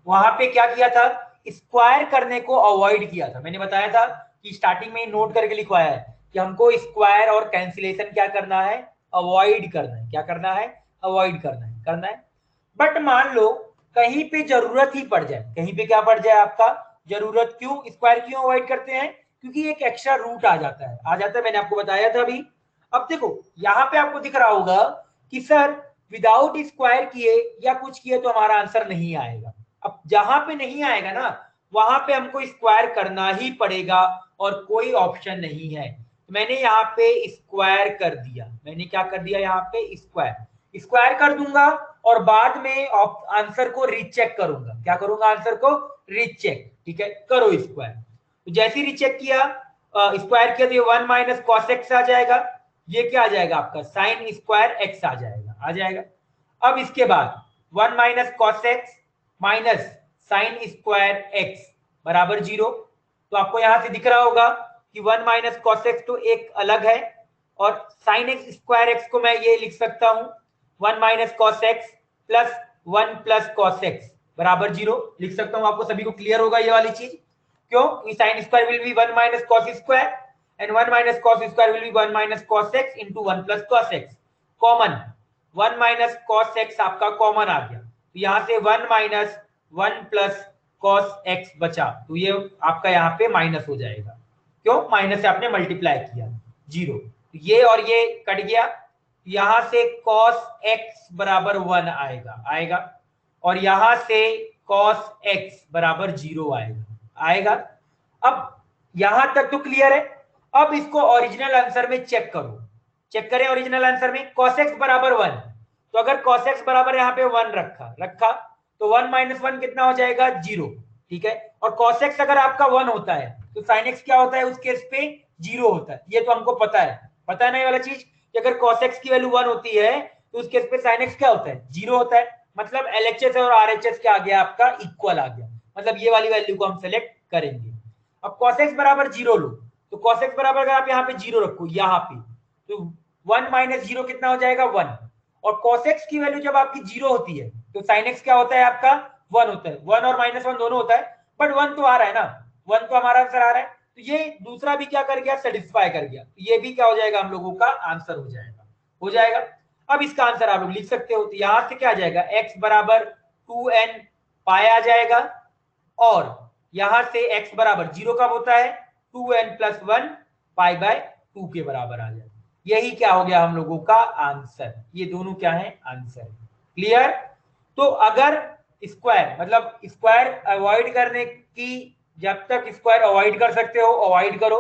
वहां पे क्या किया था? स्क्वायर करने को अवॉइड किया था। मैंने बताया था कि स्टार्टिंग में नोट करके लिखवाया है कि हमको स्क्वायर और कैंसिलेशन क्या करना है? अवॉइड करना है। क्या करना है? अवॉइड करना है। बट मान लो कहीं पे जरूरत ही पड़ जाए, कहीं पे क्या पड़ जाए आपका? जरूरत। क्यों स्क्वायर क्यों अवॉइड करते हैं? क्योंकि एक एक्स्ट्रा रूट आ जाता है, मैंने आपको बताया था अभी। अब देखो यहां पे आपको दिख रहा होगा कि सर विदाउट स्क्वायर किए या कुछ किए तो हमारा आंसर नहीं आएगा। अब जहां पे नहीं आएगा ना, वहां पे हमको स्क्वायर करना ही पड़ेगा और कोई ऑप्शन नहीं है। तो मैंने यहाँ पे स्क्वायर कर दिया। मैंने क्या कर दिया? यहाँ पे स्क्वायर स्क्वायर कर दूंगा और बाद में आंसर को रीचेक करूंगा। क्या करूंगा? आंसर को रीचेक। ठीक है, करो स्क्वायर। तो जैसे ही रीचेक किया, स्क्वायर किया, तो ये 1 माइनस कॉस एक्स आ जाएगा। ये क्या आ जाएगा आपका? साइन स्क्वायर एक्स आ जाएगा। अब इसके बाद 1 minus cos x minus sine square X बराबर 0। तो आपको यहां से दिख रहा होगा कि 1 माइनस कॉस एक्स तो एक अलग है, और साइन एक्स स्क्वायर एक्स को मैं ये लिख सकता हूं 1 minus cos x plus 1 plus cos x बराबर 0 लिख सकता हूं। आपको सभी को क्लियर होगा ये वाली चीज? क्यों? Sine square will be 1 minus cos square and 1 minus cos square will be 1 minus cos x into 1 plus cos x. Common 1 minus cos x आपका कॉमन आ गया, तो यहां से 1 माइनस 1 प्लस कॉस एक्स बचा, तो ये आपका यहाँ पे माइनस हो जाएगा। क्यों? माइनस से आपने मल्टीप्लाई किया 0, ये और ये कट गया, यहां से cos x बराबर 1 आएगा। और यहां से cos x बराबर 0 आएगा। अब यहां तक तो क्लियर है। अब इसको ओरिजिनल आंसर में चेक करो। चेक करें ओरिजिनल आंसर में cos x बराबर 1। तो अगर cos x बराबर यहाँ पे 1 रखा तो 1 माइनस 1 कितना हो जाएगा 0। ठीक है, और cos x अगर आपका 1 होता है तो sin x क्या होता है उस केस पे 0 होता है। ये तो हमको पता है ना ये वाला चीज कि अगर cos x की वैल्यू 1 होती है तो उस केस पे sin x क्या होता है 0 होता है। मतलब LHS और RHS क्या आ गया आपका इक्वल आ गया। मतलब ये वाली वैल्यू को हम सेलेक्ट करेंगे। अब cos x बराबर 0 लो तो cos x बराबर अगर आप यहाँ पे 0 रखो यहाँ पे तो 1 माइनस 0 कितना हो जाएगा 1। और cos x की वैल्यू जब आपकी 0 होती है तो sin x क्या होता है आपका 1 होता है। 1 और माइनस 1 दोनों होता है बट 1 तो आ रहा है ना, 1 तो हमारा आंसर आ रहा है। तो ये दूसरा भी क्या कर गया सेटिस्फाई कर गया। तो ये भी क्या हो जाएगा हम लोगों का आंसर हो जाएगा। अब इसका आंसर आप लोग लिख सकते हो। तो यहां से क्या आ जाएगा x बराबर 2n पाई आ जाएगा और यहां से x बराबर 0 कब होता है 2n प्लस 1 पाई बाय 2 के बराबर आ जाएगा। यही क्या हो गया हम लोगों का आंसर। ये दोनों क्या है आंसर। क्लियर। तो अगर स्क्वायर मतलब स्क्वायर अवॉइड करने की, जब तक स्क्वायर अवॉइड कर सकते हो अवॉइड करो।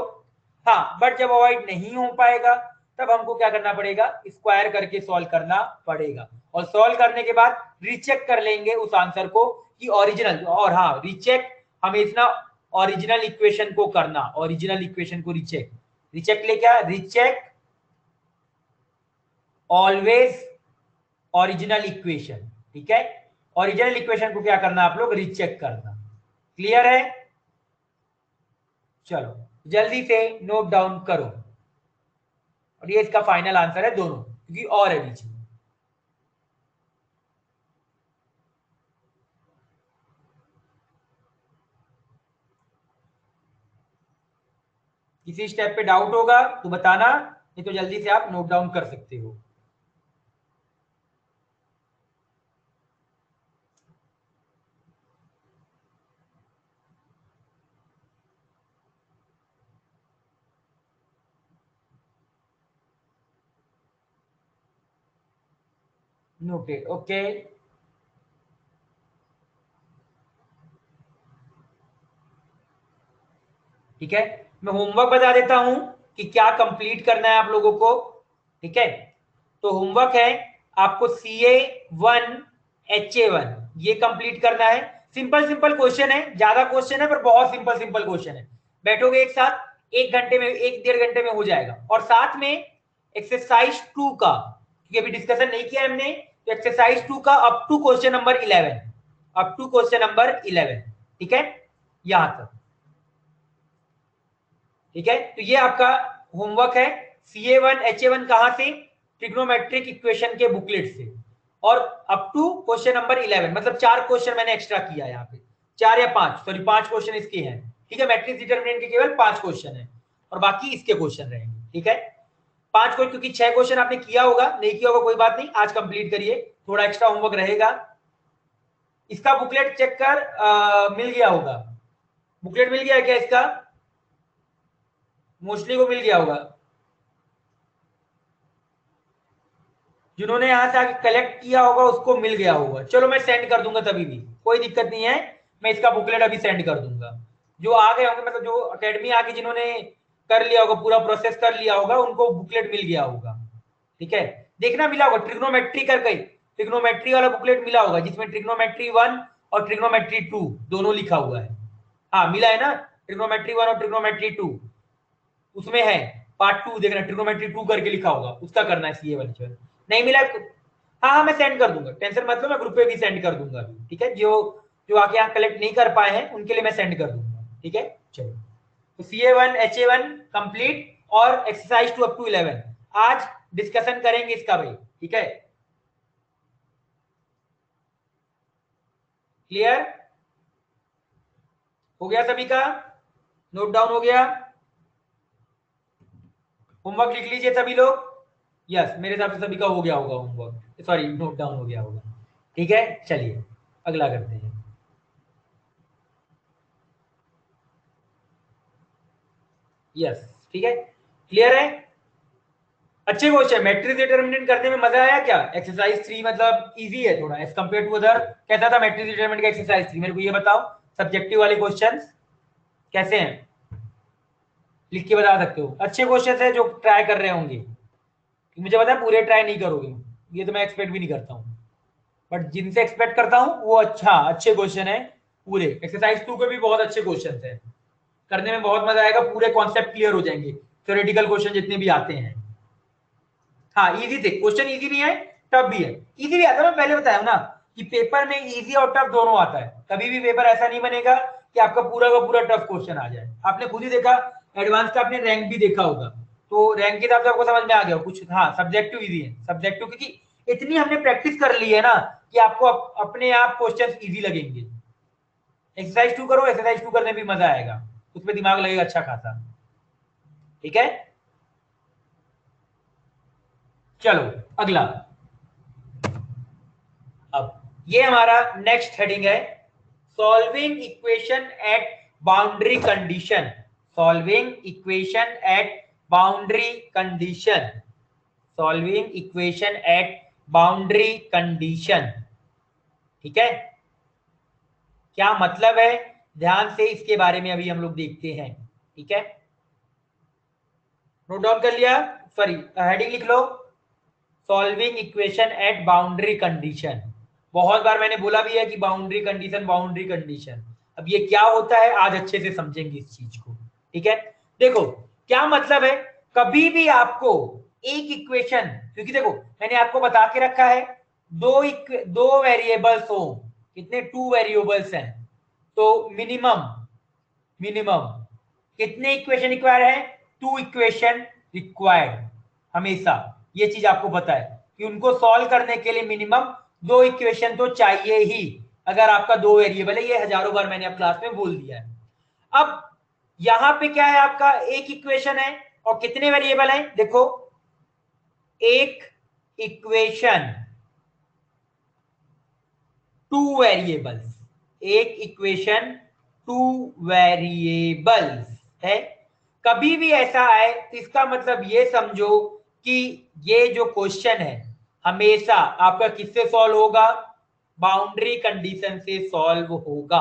हाँ बट जब अवॉइड नहीं हो पाएगा तब हमको क्या करना पड़ेगा स्क्वायर करके सॉल्व करना पड़ेगा। और सॉल्व करने के बाद रीचेक कर लेंगे उस आंसर को कि ओरिजिनल। और हाँ रीचेक हमेशा ओरिजिनल इक्वेशन को करना, ओरिजिनल इक्वेशन को रीचेक। रीचेक ले क्या रीचेक ऑलवेज ओरिजिनल इक्वेशन। ठीक है, ओरिजिनल इक्वेशन को क्या करना आप लोग रीचेक करना। क्लियर है। चलो जल्दी से नोट डाउन करो। और ये इसका फाइनल आंसर है दोनों क्योंकि और है बीच में। किसी स्टेप पे डाउट होगा तो बताना, नहीं तो जल्दी से आप नोट डाउन कर सकते हो। Noted okay. ठीक है, मैं होमवर्क बता देता हूं कि क्या कंप्लीट करना है आप लोगों को। ठीक है, तो होमवर्क है आपको CA1 HA1 ये कंप्लीट करना है। सिंपल सिंपल क्वेश्चन है, ज्यादा क्वेश्चन है पर बहुत सिंपल सिंपल क्वेश्चन है। बैठोगे एक साथ 1 घंटे में 1 डेढ़ घंटे में हो जाएगा। और साथ में एक्सरसाइज 2 का क्योंकि अभी डिस्कशन नहीं किया हमने, तो एक्सरसाइज 2 का up to question number 11, up to question number 11। ठीक है यहां तक। ठीक है, तो ये आपका होमवर्क है। CA1 HA1 कहां से ट्रिग्नोमेट्रिक इक्वेशन के बुकलेट से। और अप टू क्वेश्चन नंबर 11 मतलब 4 क्वेश्चन मैंने एक्स्ट्रा किया यहाँ पे, 4 या 5 सॉरी 5 क्वेश्चन इसके हैं। ठीक है, मैट्रिक्स डिटरमिनेंट के केवल 5 क्वेश्चन है और बाकी इसके क्वेश्चन रहेंगे। ठीक है, 5 क्वेश्चन क्योंकि 6 क्वेश्चन आपने किया होगा, नहीं किया होगा कोई बात नहीं, आज कंप्लीट करिए, थोड़ा एक्स्ट्रा होमवर्क रहेगा। इसका बुकलेट चेक कर मिल गया होगा। बुकलेट मिल गया है क्या इसका, मोस्टली को मिल गया होगा। जिन्होंने यहां से आके कलेक्ट किया होगा उसको मिल गया होगा। चलो मैं सेंड कर दूंगा, तभी भी कोई दिक्कत नहीं है, मैं इसका बुकलेट अभी सेंड कर दूंगा। जो आ गए होंगे मतलब जो अकेडमी आके जिन्होंने कर लिया होगा पूरा प्रोसेस कर लिया होगा उनको बुकलेट मिल गया होगा। ठीक है, देखना मिला होगा ट्रिग्नोमेट्री कर गई, ट्रिग्नोमेट्री वाला बुकलेट मिला होगा जिसमें ट्रिग्नोमेट्री 1 और ट्रिग्नोमेट्री 2 दोनों लिखा हुआ है। हाँ मिला है ना, ट्रिग्नोमेट्री 1 और ट्रिग्नोमेट्री 2 उसमें है। पार्ट 2 देखना, ट्रिग्नोमेट्री 2 करके लिखा होगा, उसका करना है सीए वाली। नहीं मिला हाँ हाँ मैं सेंड कर दूंगा, टेंशन मत लो, मैं ग्रुप पे भी सेंड कर दूंगा अभी। ठीक है, जो जो आके यहाँ कलेक्ट नहीं कर पाए हैं उनके लिए मैं सेंड कर दूंगा। ठीक है चलो, तो CA1 HA1 कंप्लीट और एक्सरसाइज 2 अप टू 11 आज डिस्कशन करेंगे इसका भाई। ठीक है क्लियर हो गया सभी का, नोट डाउन हो गया, होमवर्क लिख लीजिए सभी लोग। यस मेरे हिसाब से सभी का हो गया होगा होमवर्क, सॉरी नोट डाउन हो गया होगा। ठीक है चलिए अगला करते हैं। यस ठीक है क्लियर है। अच्छे क्वेश्चन। मैट्रिक्स डिटरमिनेंट करने में मजा आया क्या? एक्सरसाइज 3 मतलब इजी है थोड़ा एज कंपेयर टू अदर। कैसा था मैट्रिक्स डिटरमिनेंट का एक्सरसाइज 3? मेरे को ये बताओ, सब्जेक्टिव वाले क्वेश्चंस कैसे हैं? लिख के बता सकते हो। अच्छे क्वेश्चंस है जो ट्राई कर रहे होंगे। मुझे पता है पूरे ट्राई नहीं करोगे, ये तो मैं एक्सपेक्ट भी नहीं करता हूँ, बट जिनसे एक्सपेक्ट करता हूँ वो अच्छे क्वेश्चन है पूरे। एक्सरसाइज 2 के भी बहुत अच्छे क्वेश्चन है, करने में बहुत मजा आएगा, पूरे कॉन्सेप्ट क्लियर हो जाएंगे, थ्योरेटिकल क्वेश्चन जितने भी आते हैं। हाँ इजी थे क्वेश्चन, इजी भी है टफ भी है। इजी भी आता है, मैं पहले बताया ना कि पेपर में इजी और टफ दोनों आता है। कभी भी पेपर ऐसा नहीं बनेगा कि आपका पूरा का पूरा टफ क्वेश्चन आ जाए। आपने खुद ही देखा, एडवांस का आपने रैंक भी देखा होगा, तो रैंक के हिसाब से आपको समझ में आ गया कुछ। हाँ सब्जेक्टिव इजी है, सब्जेक्टिव क्योंकि इतनी हमने प्रैक्टिस कर ली है ना कि आपको अपने आप क्वेश्चन इजी लगेंगे। एक्सरसाइज 2 करो, एक्सरसाइज 2 करने में भी मजा आएगा, उसमें दिमाग लगेगा अच्छा खासा। ठीक है, चलो अगला। अब ये हमारा नेक्स्ट हेडिंग है, solving equation at boundary condition. Solving equation at boundary condition. Solving equation at boundary condition. ठीक है, क्या मतलब है ध्यान से इसके बारे में अभी हम लोग देखते हैं। ठीक है, नोट डाउन कर लिया? सॉरी हेडिंग लिख लो, solving equation at boundary condition. बहुत बार मैंने बोला भी है कि बाउंड्री कंडीशन, बाउंड्री कंडीशन। अब ये क्या होता है आज अच्छे से समझेंगे इस चीज को। ठीक है, देखो क्या मतलब है, कभी भी आपको एक इक्वेशन, क्योंकि देखो मैंने आपको बता के रखा है दो वेरिएबल्स हो, कितने? 2 वेरिएबल्स हैं, तो मिनिमम मिनिमम कितने इक्वेशन रिक्वायर्ड है? 2 इक्वेशन रिक्वायर्ड हमेशा। ये चीज आपको पता है कि उनको सॉल्व करने के लिए मिनिमम 2 इक्वेशन तो चाहिए ही, अगर आपका 2 वेरिएबल है। ये हजारों बार मैंने अब क्लास में बोल दिया है। अब यहां पे क्या है, आपका एक इक्वेशन है और कितने वेरिएबल है? देखो एक इक्वेशन, 2 वेरिएबल्स, एक इक्वेशन 2 वेरिएबल्स है। कभी भी ऐसा आए तो इसका मतलब ये समझो कि ये जो क्वेश्चन है हमेशा आपका किससे सॉल्व होगा? बाउंड्री कंडीशन से सॉल्व होगा।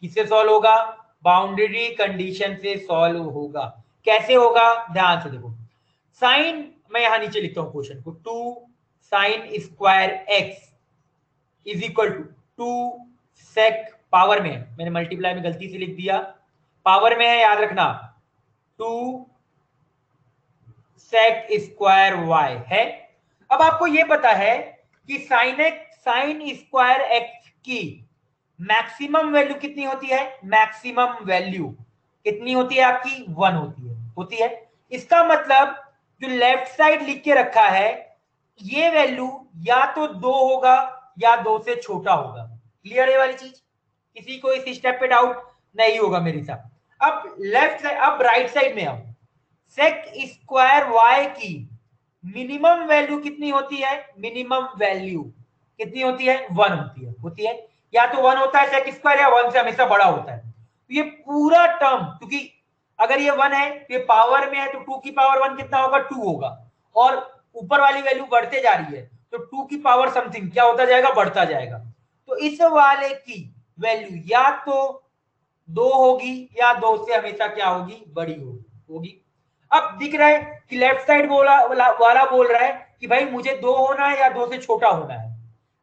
किससे सॉल्व होगा? बाउंड्री कंडीशन से सॉल्व होगा। कैसे होगा? ध्यान से देखो, साइन, मैं यहां नीचे लिखता हूं क्वेश्चन को, 2 sine square x is equal to 2 sec, power में है, मैंने मल्टीप्लाई में गलती से लिख दिया, पावर में है याद रखना, 2 सेक स्क्वायर वाई है। अब आपको यह पता है कि साइन स्क्वायर एक्स की मैक्सिमम वैल्यू कितनी होती है? मैक्सिमम वैल्यू कितनी होती है आपकी? 1 होती है। इसका मतलब जो लेफ्ट साइड लिख के रखा है ये वैल्यू या तो 2 होगा या 2 से छोटा होगा। क्लियर है वाली चीज? किसी को इस स्टेप पे डाउट नहीं होगा मेरे साथ। अब लेफ्ट साइड, अब राइट साइड में आओ, सेक स्क्वायर वाई की मिनिमम वैल्यू कितनी होती है? मिनिमम वैल्यू कितनी होती है? 1 होती है। या तो 1 होता है सेक स्क्वायर, या 1 से हमेशा बड़ा होता है। तो ये पूरा टर्म, क्योंकि अगर ये 1 है तो ये पावर में है, तो 2 की पावर 1 कितना होगा? 2 होगा। और ऊपर वाली वैल्यू बढ़ते जा रही है, तो 2 की पावर समथिंग क्या होता जाएगा? बढ़ता जाएगा। तो इस वाले की वैल्यू या तो 2 होगी या 2 से हमेशा क्या होगी? बड़ी होगी। अब दिख रहा है कि लेफ्ट साइड वाला बोल रहा है कि भाई मुझे 2 होना है या 2 से छोटा होना है।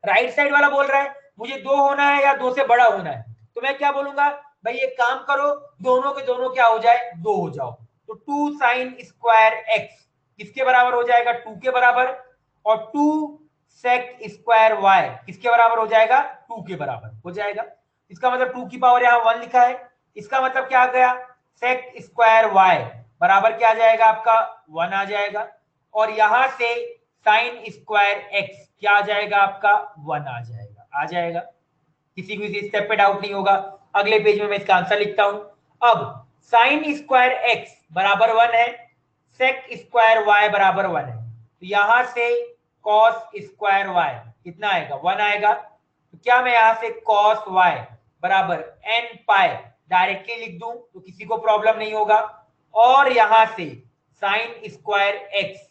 राइट साइड वाला बोल रहा है मुझे 2 होना है या 2 से बड़ा होना है। तो मैं क्या बोलूंगा? भाई एक काम करो, दोनों के दोनों क्या हो जाए? 2 हो जाओ। तो 2 साइन स्क्वायर एक्स किसके बराबर हो जाएगा? 2 के बराबर। और 2 सेक स्क्वायर वाई किसके बराबर हो जाएगा? 2 के बराबर हो जाएगा। इसका मतलब 2 की पावर यहां 1 लिखा है, इसका मतलब क्या आ गया? सेक स्क्वायर वाई बराबर क्या आ जाएगा आपका? 1 आ जाएगा। और यहां से साइन स्क्वायर एक्स क्या आ जाएगा आपका? 1 आ जाएगा। किसी को इस स्टेप पे डाउट नहीं होगा। अगले पेज में मैं इसका आंसर लिखता हूं। अब साइन स्क्वायर एक्स बराबर 1 है, सेक स्क्वायर वाई बराबर 1 है, तो यहां से कॉस स्क्वायर वाई कितना आएगा? 1 आएगा। तो क्या मैं यहां से कॉस वाई बराबर एन पाई डायरेक्टली लिख दूं तो किसी को प्रॉब्लम नहीं होगा। और यहां से साइन स्क्वायर एक्स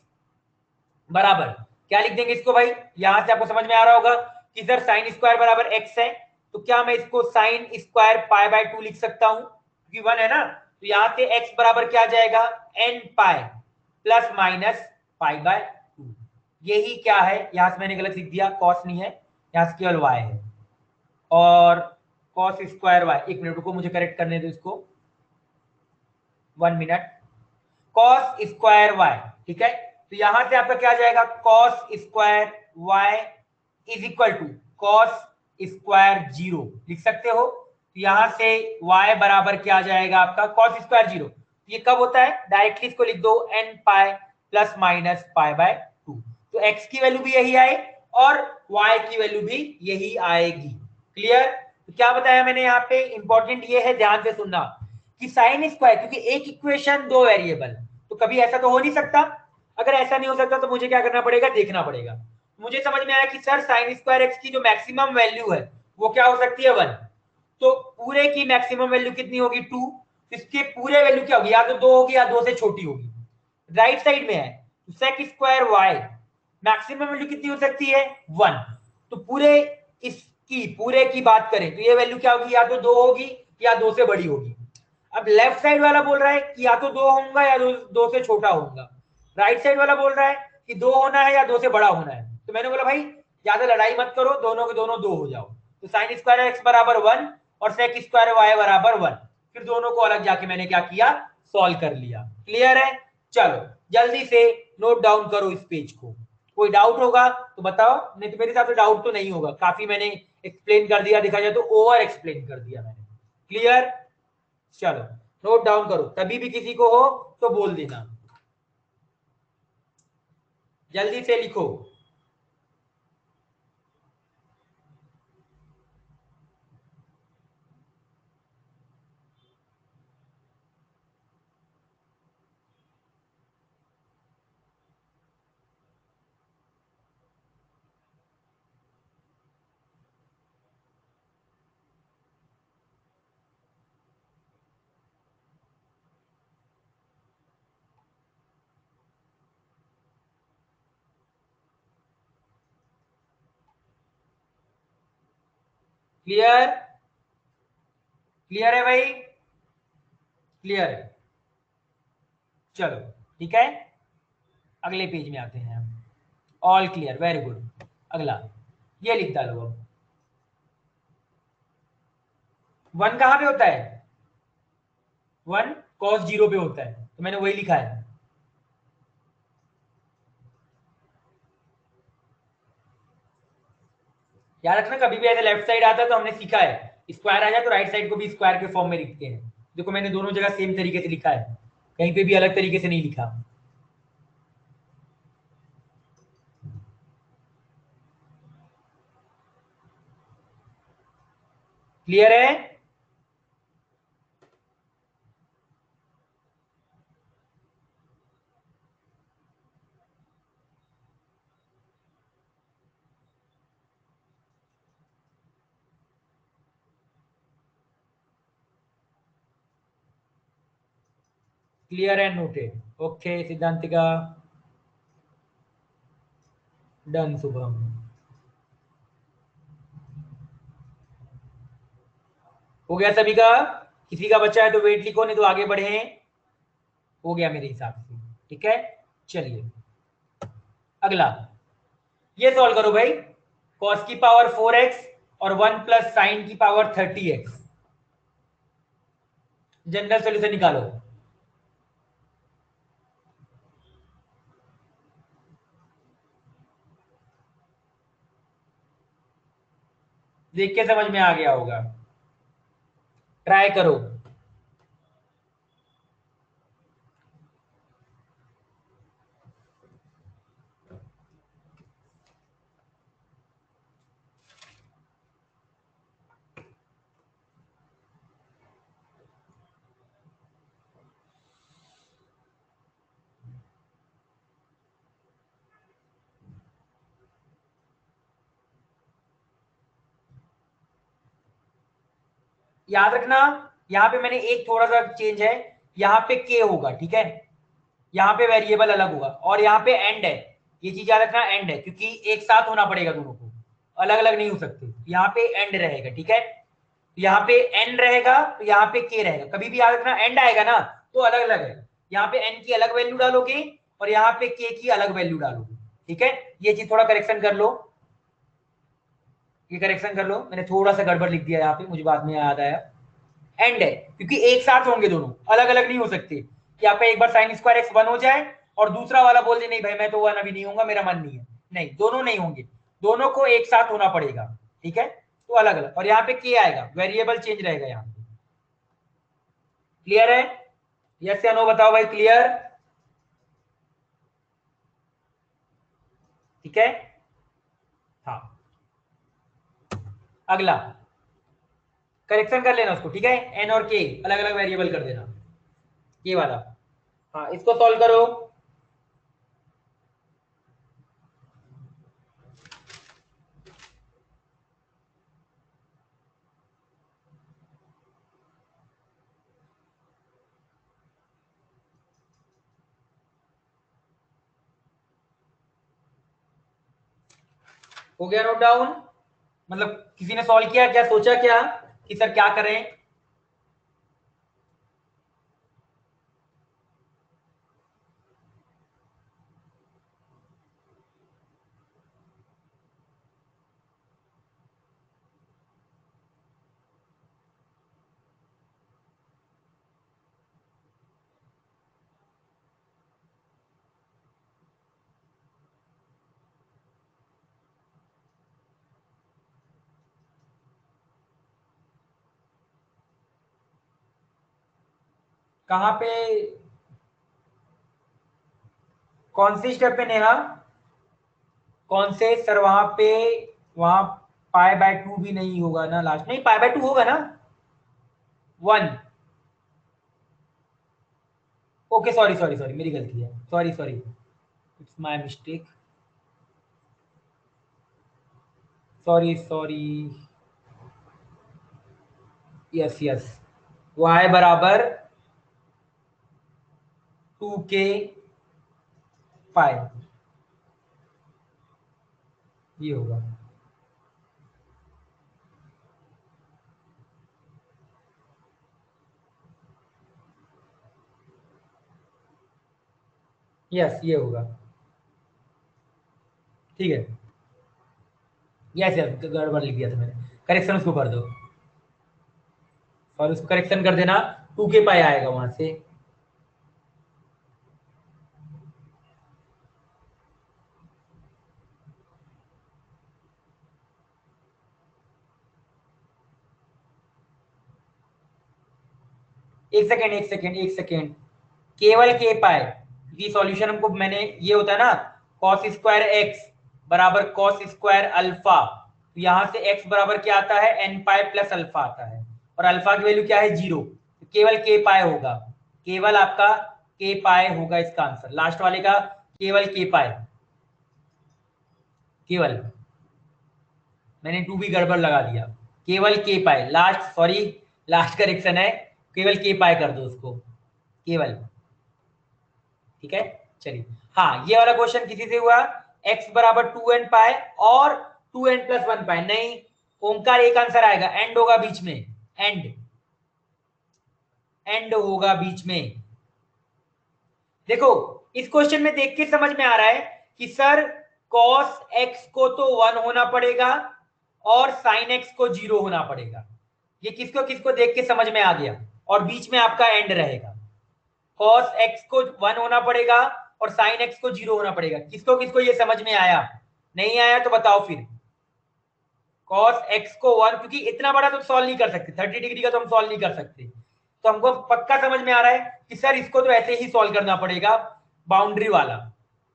बराबर क्या लिख देंगे इसको भाई, यहां से आपको समझ में आ रहा होगा कि सर साइन स्क्वायर बराबर एक्स है, तो क्या मैं इसको साइन स्क्वायर पाई बाय 2 लिख सकता हूं, क्योंकि 1 है ना, तो यहां से एक्स बराबर क्या आ जाएगा, N pi plus minus pi by 2। यही क्या है, यहां से मैंने गलत लिख दिया, कॉस नहीं है, यहां से केवल वाई है, और कॉस स्क्वायर वाई, एक मिनट रुको मुझे करेक्ट करने दो इसको, 1 मिनट, कॉस स्क्वायर वाई, ठीक है, तो यहां से आपका क्या आ जाएगा, cos square y is equal to cos square zero, लिख सकते हो, तो यहां से y बराबर क्या आ जाएगा आपका, कॉस स्क्वायर जीरो, ये कब होता है, डायरेक्टली इसको लिख दो n pi plus minus pi by 2, तो x की वैल्यू भी यही आए और y की वैल्यू भी यही आएगी। क्लियर, तो क्या बताया मैंने यहाँ पे, इंपॉर्टेंट ये है, ध्यान से सुनना कि साइन स्क्वायर, क्योंकि एक इक्वेशन दो वेरिएबल, तो कभी ऐसा तो हो नहीं सकता, अगर ऐसा नहीं हो सकता तो मुझे क्या करना पड़ेगा, देखना पड़ेगा। मुझे समझ में आया कि सर साइन स्क्वायर एक्स की जो मैक्सिमम वैल्यू है वो क्या हो सकती है, 1, तो पूरे की मैक्सिमम वैल्यू कितनी होगी, 2, इसके पूरे वैल्यू क्या होगी, या तो 2 होगी या 2 से छोटी होगी, राइट साइड में है, तो sec square y maximum value कितनी हो सकती है, 1, तो पूरे इसकी पूरे की बात करें तो ये वैल्यू क्या होगी, या तो 2 होगी या 2 से बड़ी होगी। अब लेफ्ट साइड वाला बोल रहा है कि या तो 2 होगा या 2 से छोटा होगा, राइट साइड वाला बोल रहा है कि 2 होना है या 2 से बड़ा होना है, तो मैंने बोला भाई ज्यादा लड़ाई मत करो, दोनों के दोनों 2 हो जाओ, तो साइन स्क्वायर एक्स बराबर 1 और सेक स्क्वायर वाई बराबर 1, फिर दोनों को अलग जाके मैंने क्या किया, सॉल्व कर लिया। क्लियर है, चलो जल्दी से नोट डाउन करो इस पेज को, कोई डाउट होगा तो बताओ, नहीं तो मेरे हिसाब से डाउट तो नहीं होगा, काफी मैंने एक्सप्लेन कर दिया, देखा जाए तो ओवर एक्सप्लेन कर दिया मैंने। क्लियर, चलो नोट डाउन करो, तभी भी किसी को हो तो बोल देना, जल्दी से लिखो। क्लियर, क्लियर है भाई, क्लियर है, चलो ठीक है, अगले पेज में आते हैं हम, ऑल क्लियर, वेरी गुड, अगला ये लिख डालो अब, 1 कहां पे होता है, 1 कॉस जीरो पे होता है, तो मैंने वही लिखा है, याद रखना कभी भी ऐसे लेफ्ट साइड आता है तो हमने सीखा है, स्क्वायर आ जाए तो राइट साइड को भी स्क्वायर के फॉर्म में लिखते हैं, देखो मैंने दोनों जगह सेम तरीके से लिखा है, कहीं पे भी अलग तरीके से नहीं लिखा। क्लियर है, clear and noted, okay Siddhantika, done Shubham, हो गया सभी का, किसी का बच्चा है तो वेट लिखो, नहीं तो आगे बढ़े, हो गया मेरे हिसाब से, ठीक है, चलिए अगला ये सॉल्व करो भाई, कॉस की पावर 4x और 1 प्लस साइन की पावर 30x, जनरल सोल्यूशन निकालो, देख के समझ में आ गया होगा, ट्राई करो। याद रखना यहाँ पे मैंने एक थोड़ा सा चेंज है, यहाँ पे के होगा, ठीक है, यहाँ पे वेरिएबल अलग होगा और यहाँ पे एंड है, ये चीज याद रखना, एंड है, क्योंकि एक साथ होना पड़ेगा दोनों को, अलग अलग नहीं हो सकते। यहाँ पे एंड रहेगा, ठीक है, यहाँ पे एन रहेगा तो यहाँ पे के रहेगा। कभी भी याद रखना एंड आएगा ना तो अलग अलग है, यहाँ पे एन की अलग वैल्यू डालोगे और यहाँ पे के की अलग वैल्यू डालोगे, ठीक है। ये चीज थोड़ा करेक्शन कर लो, ये करेक्शन कर लो, मैंने थोड़ा सा गड़बड़ लिख दिया यहाँ पे, मुझे बाद में याद आया। एंड है क्योंकि एक साथ होंगे दोनों, अलग अलग नहीं हो सकते। यहाँ पे एक बार साइन स्क्वायर एक्स 1 हो जाए और दूसरा वाला बोल दे नहीं भाई मैं तो 1 अभी नहीं होऊंगा, मेरा मन नहीं है, नहीं, दोनों नहीं होंगे, दोनों को एक साथ होना पड़ेगा, ठीक है। तो अलग अलग, और यहाँ पे के आएगा, वेरिएबल चेंज रहेगा यहाँ पे। क्लियर है? यस या नो बताओ भाई, क्लियर? ठीक है, हाँ। अगला करेक्शन कर लेना उसको, ठीक है, एन और के अलग अलग वेरिएबल कर देना, ये वाला। हाँ, इसको सॉल्व करो। हो गया नोट डाउन? मतलब किसी ने सॉल्व किया क्या, सोचा क्या कि सर क्या करें? कहाँ पे, कौन सी स्टेप पे नेहा? कौन से सर? वहां पे, वहां पाई/2 भी नहीं होगा ना लास्ट? नहीं, पाई/2 होगा ना, 1। ओके, सॉरी सॉरी सॉरी, मेरी गलती है, sorry sorry, it's my mistake, sorry sorry. Yes yes, y बराबर 2k पाई, ये होगा। यस, ये होगा, ठीक है। यस यस, गड़बड़ लिख दिया था मैंने, करेक्शन उसको कर दो, और उसको करेक्शन कर देना, 2k पाई आएगा वहां से। एक सेकेंड एक सेकेंड एक सेकेंड, केवल के पाए, क्योंकि सॉल्यूशन हमको, मैंने ये होता है ना, कॉस स्क्वायर एक्स बराबर कॉस स्क्वायर अल्फा, तो यहां से एक्स बराबर क्या आता है, एन पाए प्लस अल्फा आता है, और अल्फा की वैल्यू क्या है, 0, तो केवल के पाए होगा, केवल आपका के पाए होगा इसका आंसर, लास्ट वाले का केवल के पाए, केवल, मैंने टू भी गड़बड़ लगा दिया, केवल के पाए लास्ट, सॉरी, लास्ट करेक्शन है, केवल के पाए कर दो उसको, केवल, ठीक है। चलिए, हाँ, ये वाला क्वेश्चन किसी से हुआ, x बराबर 2n पाए और 2n प्लस 1 पाए, नहीं, ओंकार एक आंसर आएगा, एंड होगा बीच में, एंड, एंड होगा बीच में। देखो, इस क्वेश्चन में देख के समझ में आ रहा है कि सर cos x को तो 1 होना पड़ेगा और sin x को 0 होना पड़ेगा, ये किसको किसको देख के समझ में आ गया, और बीच में आपका एंड रहेगा, cos x को 1 होना पड़ेगा और sin x को 0 होना पड़ेगा, किसको किसको ये समझ में आया? नहीं आया तो बताओ फिर। cos x को 1, क्योंकि इतना बड़ा तो सॉल्व नहीं कर सकते, 30 डिग्री का तो हम सॉल्व नहीं कर सकते, तो हमको पक्का समझ में आ रहा है कि सर इसको तो ऐसे ही सॉल्व करना पड़ेगा, बाउंड्री वाला।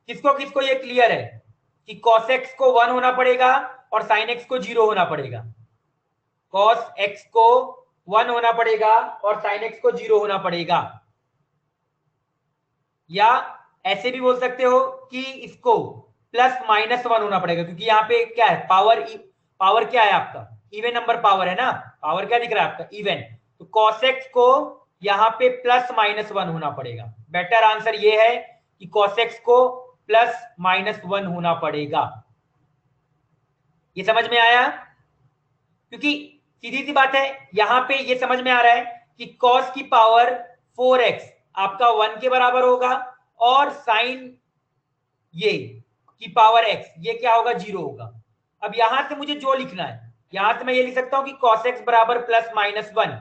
किसको किसको ये क्लियर है कि cos x को 1 होना पड़ेगा और sin x को 0 होना पड़ेगा, cos x को 1 होना पड़ेगा और sin x को 0 होना पड़ेगा, या ऐसे भी बोल सकते हो कि इसको +-1 होना पड़ेगा, क्योंकि यहाँ पे क्या है, पावर, पावर क्या है आपका, इवन नंबर पावर है ना, पावर क्या दिख रहा है आपका, इवन, तो cos x को यहाँ पे +-1 होना पड़ेगा। बेटर आंसर ये है कि cos x को प्लस माइनस 1 होना पड़ेगा। ये समझ में आया? क्योंकि सीधी सी बात है, यहां पे ये समझ में आ रहा है कि cos की पावर 4x आपका 1 के बराबर होगा, और साइन ये की पावर x ये क्या होगा, 0 होगा। अब यहां से मुझे जो लिखना है, यहां से मैं ये लिख सकता हूं कि cos x बराबर प्लस माइनस 1,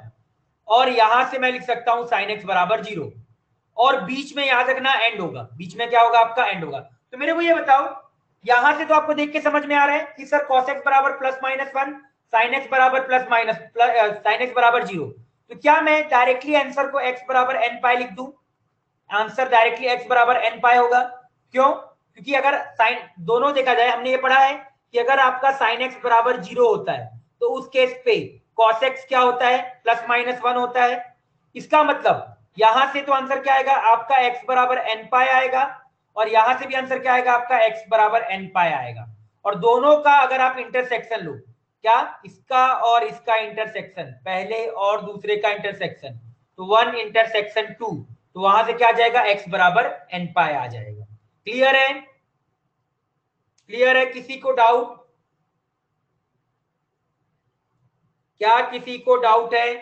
और यहां से मैं लिख सकता हूं sin x बराबर 0, और बीच में याद रखना एंड होगा, बीच में क्या होगा आपका, एंड होगा। तो मेरे को ये बताओ, यहां से तो आपको देख के समझ में आ रहा है कि सर cos x बराबर प्लस माइनस 1, sin x बराबर प्लस माइनस sin x बराबर 0। तो क्या मैं डायरेक्टली आंसर को x बराबर n पाई लिख दूं? आंसर डायरेक्टली x बराबर n पाई होगा। क्यों? क्योंकि अगर साइन दोनों देखा जाए, हमने ये पढ़ा है कि अगर आपका sin x बराबर 0 होता है तो उस केस पे cos x क्या होता है, प्लस माइनस 1 होता है। इसका मतलब यहां से तो आंसर क्या आएगा आपका, x बराबर n पाई आएगा, और यहां से भी आंसर क्या आएगा आपका, x बराबर n पाई आएगा। और दोनों का अगर आप इंटरसेक्शन लो, क्या इसका और इसका इंटरसेक्शन, पहले और दूसरे का इंटरसेक्शन, तो 1 इंटरसेक्शन 2, तो वहां से क्या आ जाएगा, x बराबर n पाई आ जाएगा। क्लियर है? क्लियर है? किसी को डाउट? क्या किसी को डाउट है?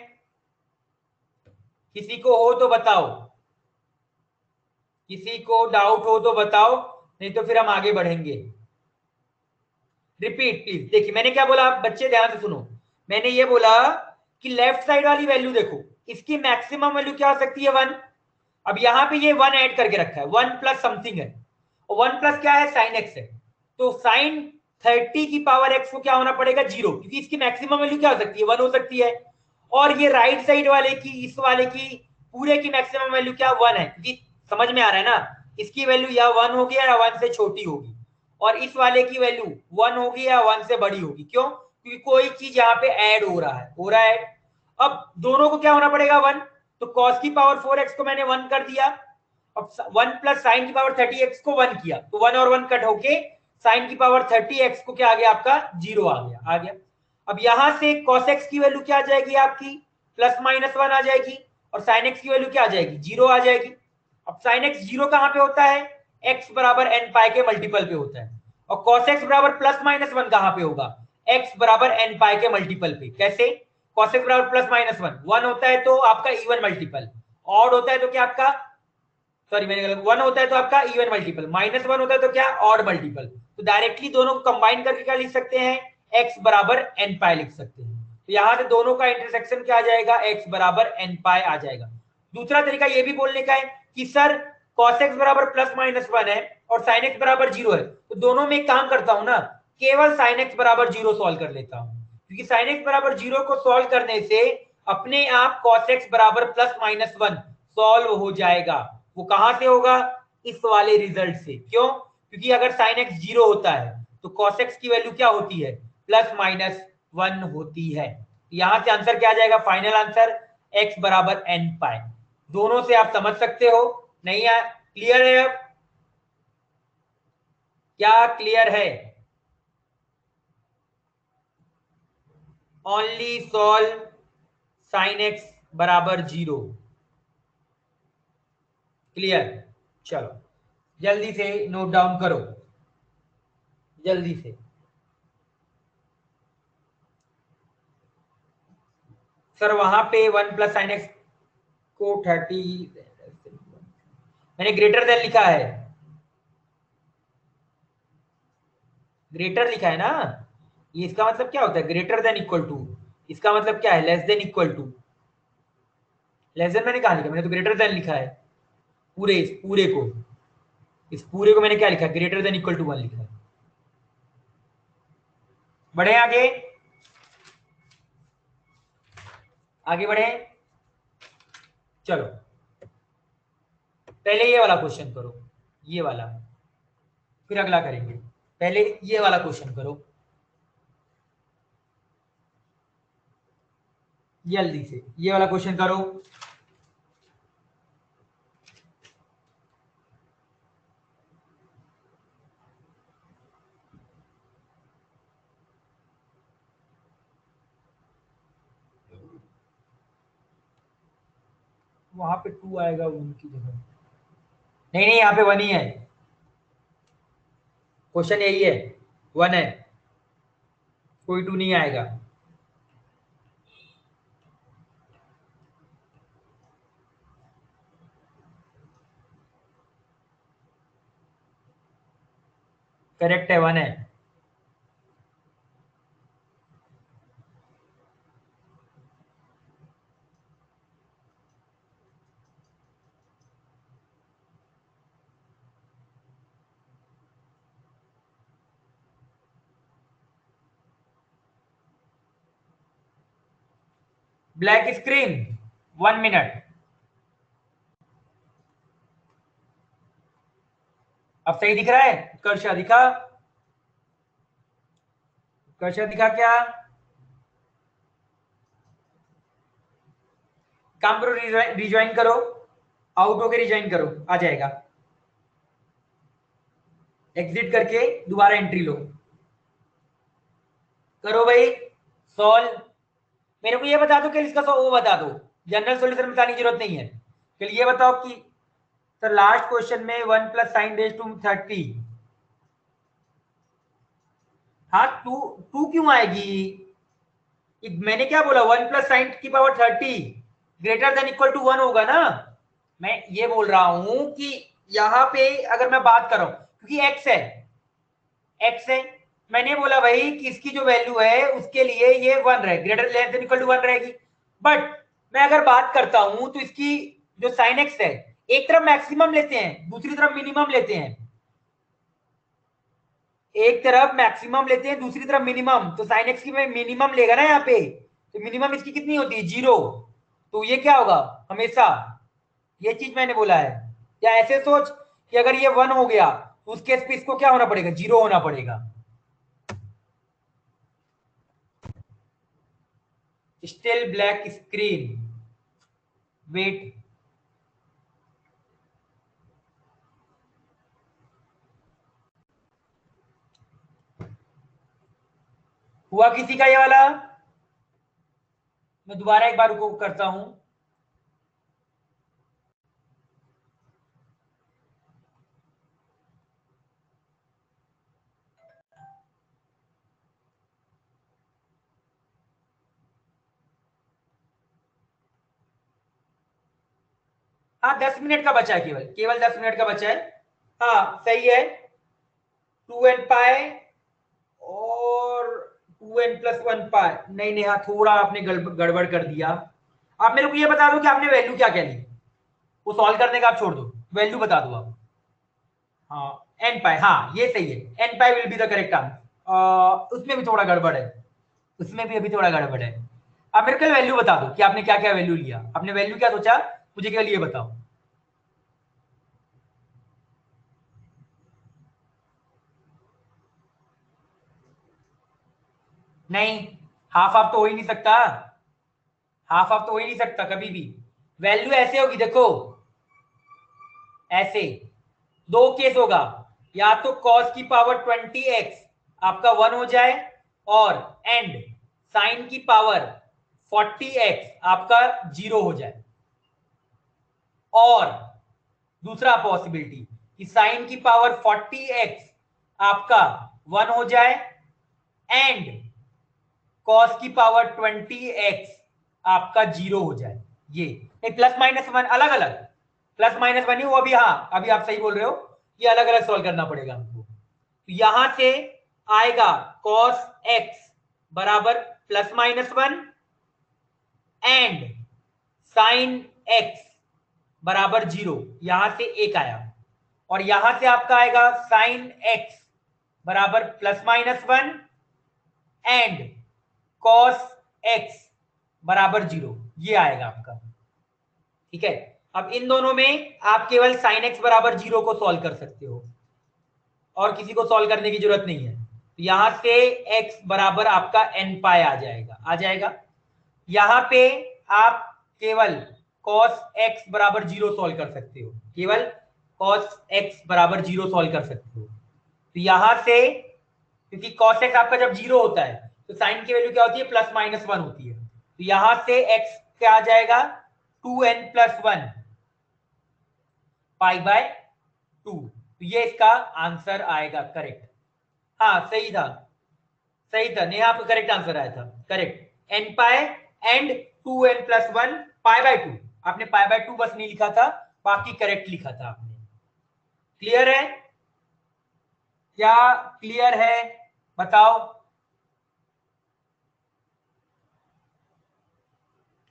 किसी को हो तो बताओ, किसी को डाउट हो तो बताओ, नहीं तो फिर हम आगे बढ़ेंगे। Repeat please. देखिए मैंने क्या बोला, बच्चे ध्यान से सुनो। मैंने ये बोला कि लेफ्ट साइड वाली वैल्यू देखो, इसकी मैक्सिमम वैल्यू क्या हो सकती है, 1। अब यहां पे ये 1 ऐड करके रखा है, 1 प्लस समथिंग है, और 1 प्लस क्या है, साइन एक्स है। तो साइन 30 की पावर एक्स को क्या होना पड़ेगा, 0, क्योंकि इसकी मैक्सिमम वैल्यू क्या हो सकती है, 1 हो सकती है। और ये राइट साइड वाले की, इस वाले की पूरे की मैक्सिमम वैल्यू क्या, 1 है, क्योंकि समझ में आ रहा है ना, इसकी वैल्यू या 1 होगी या 1 से छोटी होगी, और इस वाले की वैल्यू 1 होगी या 1 से बड़ी होगी। क्यों? क्योंकि कोई चीज यहाँ पे ऐड हो रहा है, हो रहा है। अब दोनों को क्या होना पड़ेगा, 1। तो cos की पावर 4x को मैंने 1 कर दिया, अब 1 प्लस साइन की पावर 30x को 1 किया, तो 1 और 1 कट होके साइन की पावर 30x को क्या आ गया आपका, 0 आ गया, आ गया। अब यहां से cos x की वैल्यू क्या आ जाएगी आपकी, प्लस माइनस 1 आ जाएगी, और sin x की वैल्यू क्या आ जाएगी, 0 आ जाएगी। अब sin x 0 कहां पे होता है, x बराबर n पाई के मल्टीपल पे होता है, और cos x बराबर प्लस माइनस 1 कहां पे होगा, x बराबर n पाई के मल्टीपल पे। कैसे? cos x बराबर प्लस माइनस 1, 1 होता है तो आपका इवन मल्टीपल, ऑड होता है तो क्या आपका, सॉरी मैंने गलत, 1 होता है तो आपका इवन मल्टीपल, माइनस 1 होता है तो क्या, ऑड मल्टीपल। तो डायरेक्टली दोनों को कंबाइन करके क्या लिख सकते हैं, x बराबर n पाई लिख सकते हैं। तो यहां से दोनों का इंटरसेक्शन क्या आ जाएगा, x बराबर n पाई आ जाएगा। दूसरा तरीका ये भी बोलने का है कि सर cos x बराबर प्लस माइनस 1 है और sin x बराबर 0 है, तो दोनों में एक काम करता हूं ना, केवल sin x बराबर 0 सॉल्व कर लेता हूं, क्योंकि sin x बराबर 0 को सॉल्व करने से अपने आप cos x बराबर प्लस माइनस 1 सॉल्व हो जाएगा। वो कहां से होगा, इस वाले रिजल्ट से। क्यों? क्योंकि अगर sin x 0 होता है तो cos x की वैल्यू क्या होती है, प्लस माइनस 1 होती है। यहां से आंसर क्या आ जाएगा, फाइनल आंसर x बराबर n पाई। दोनों से आप समझ सकते हो, नहीं है? क्लियर है? अब क्या क्लियर है? ओनली सॉल्व sin x बराबर 0। क्लियर? चलो जल्दी से नोट डाउन करो, जल्दी से। सर वहां पे 1 प्लस साइन एक्स को 30, मैंने ग्रेटर देन लिखा है, ग्रेटर लिखा है ना। ये इसका मतलब क्या होता है, ग्रेटर देन इक्वल टू, इसका मतलब क्या है, less than equal to. Less than मैंने कहा लिखा, मैंने तो ग्रेटर देन लिखा है। पूरे इस पूरे को, इस पूरे को मैंने क्या लिखा, ग्रेटर देन इक्वल टू 1 लिखा है। बढ़े आगे, आगे बढ़े। चलो पहले ये वाला क्वेश्चन करो, ये वाला, फिर अगला करेंगे। पहले ये वाला क्वेश्चन करो जल्दी से, ये वाला क्वेश्चन करो। वहां पे 2 आएगा उनकी जगह, नहीं नहीं यहाँ पे 1 ही है। क्वेश्चन यही है, 1 है, कोई 2 नहीं आएगा। करेक्ट है, 1 है। Black screen, 1 minute. अब सही दिख रहा है? कर्षा दिखा? कर्षा दिखा क्या? काम करो, रिज्वाइन करो, आउट होके रिज्वाइन करो, आ जाएगा। एग्जिट करके दोबारा एंट्री लो। करो भाई सॉल्व। मेरे को ये बता दो कि इसका वो बता दो, जनरल सॉल्यूशन बताने की जरूरत नहीं है। फिर ये बताओ कि सर लास्ट क्वेश्चन में 1 प्लस साइन रेज टू 30, हाँ टू टू क्यों आएगी? मैंने क्या बोला, 1 प्लस साइन की power 30 greater than equal to 1 होगा ना। मैं ये बोल रहा हूं कि यहां पे अगर मैं बात कर रहा हूं, क्योंकि एक्स है, मैंने बोला भाई कि इसकी जो वैल्यू है उसके लिए ये 1 रहे, greater less than equal to 1 रहेगी। बट मैं अगर बात करता हूं तो इसकी जो साइन एक्स है, एक तरफ मैक्सिमम लेते हैं, दूसरी तरफ मिनिमम लेते हैं। एक तरफ मैक्सिमम लेते हैं, दूसरी तरफ मिनिमम, तो साइन एक्स की मिनिमम लेगा ना यहाँ पे, तो मिनिमम इसकी कितनी होती है? 0। तो ये क्या होगा हमेशा, ये चीज मैंने बोला है। या ऐसे सोच कि अगर ये 1 हो गया तो उस केस पे इसको क्या होना पड़ेगा? 0 होना पड़ेगा। Still black screen, wait. हुआ किसी का ये वाला? मैं दोबारा एक बार रुको करता हूं। हाँ 10 मिनट का बचा है, केवल केवल 10 मिनट का बचा है। हाँ सही है, 2n पाई और 2n+1 पाई। नहीं नहीं, हाँ थोड़ा आपने गड़बड़ कर दिया। आप मेरे को ये बता दो कि आपने वैल्यू क्या क्या ली, वो सॉल्व करने का आप छोड़ दो, वैल्यू बता दो आप। हाँ n पाई, हाँ ये सही है, n pi will be the correct answer. उसमें भी थोड़ा गड़बड़ है, उसमें भी अभी थोड़ा गड़बड़ है। आप मेरे को वैल्यू बता दो कि आपने क्या क्या वैल्यू लिया, आपने वैल्यू क्या सोचा, मुझे केवल ये बताओ। नहीं, हाफ हाफ तो हो ही नहीं सकता, हाफ हाफ तो हो ही नहीं सकता कभी भी। वैल्यू ऐसे होगी देखो, ऐसे दो केस होगा, या तो cos की पावर 20x आपका 1 हो जाए, और एंड साइन की पावर 40x आपका 0 हो जाए। और दूसरा पॉसिबिलिटी कि साइन की पावर 40x आपका 1 हो जाए, एंड कॉस की पावर 20x आपका 0 हो जाए। ये नहीं, +-1 अलग अलग, +-1 ही वो अभी, हाँ अभी आप सही बोल रहे हो, ये अलग अलग सॉल्व करना पड़ेगा हमको। तो यहां से आएगा cos x बराबर +-1 एंड साइन x बराबर 0, यहां से एक आया। और यहां से आपका आएगा साइन x बराबर +-1 एंड cos x बराबर 0, ये आएगा आपका। ठीक है, अब इन दोनों में आप केवल साइन x बराबर 0 को सॉल्व कर सकते हो, और किसी को सॉल्व करने की जरूरत नहीं है। तो यहां से x बराबर आपका n पाई आ जाएगा, आ जाएगा। यहां पे आप केवल cos x बराबर 0 सॉल्व कर सकते हो, केवल cos x बराबर 0 सॉल्व कर सकते हो। तो यहां से, क्योंकि cos x आपका जब 0 होता है तो साइन की वैल्यू क्या होती है? +-1 होती है। तो यहां से x क्या आ जाएगा? 2n+1 pi by 2। तो ये इसका आंसर आएगा करेक्ट। हाँ सही था, सही था, नेहा आपका करेक्ट आंसर आया था, correct. N pi and 2n+1 पाई/2, आपने पाई/2 बस नहीं लिखा था, बाकी करेक्ट लिखा था आपने। क्लियर है? क्या क्लियर है? बताओ,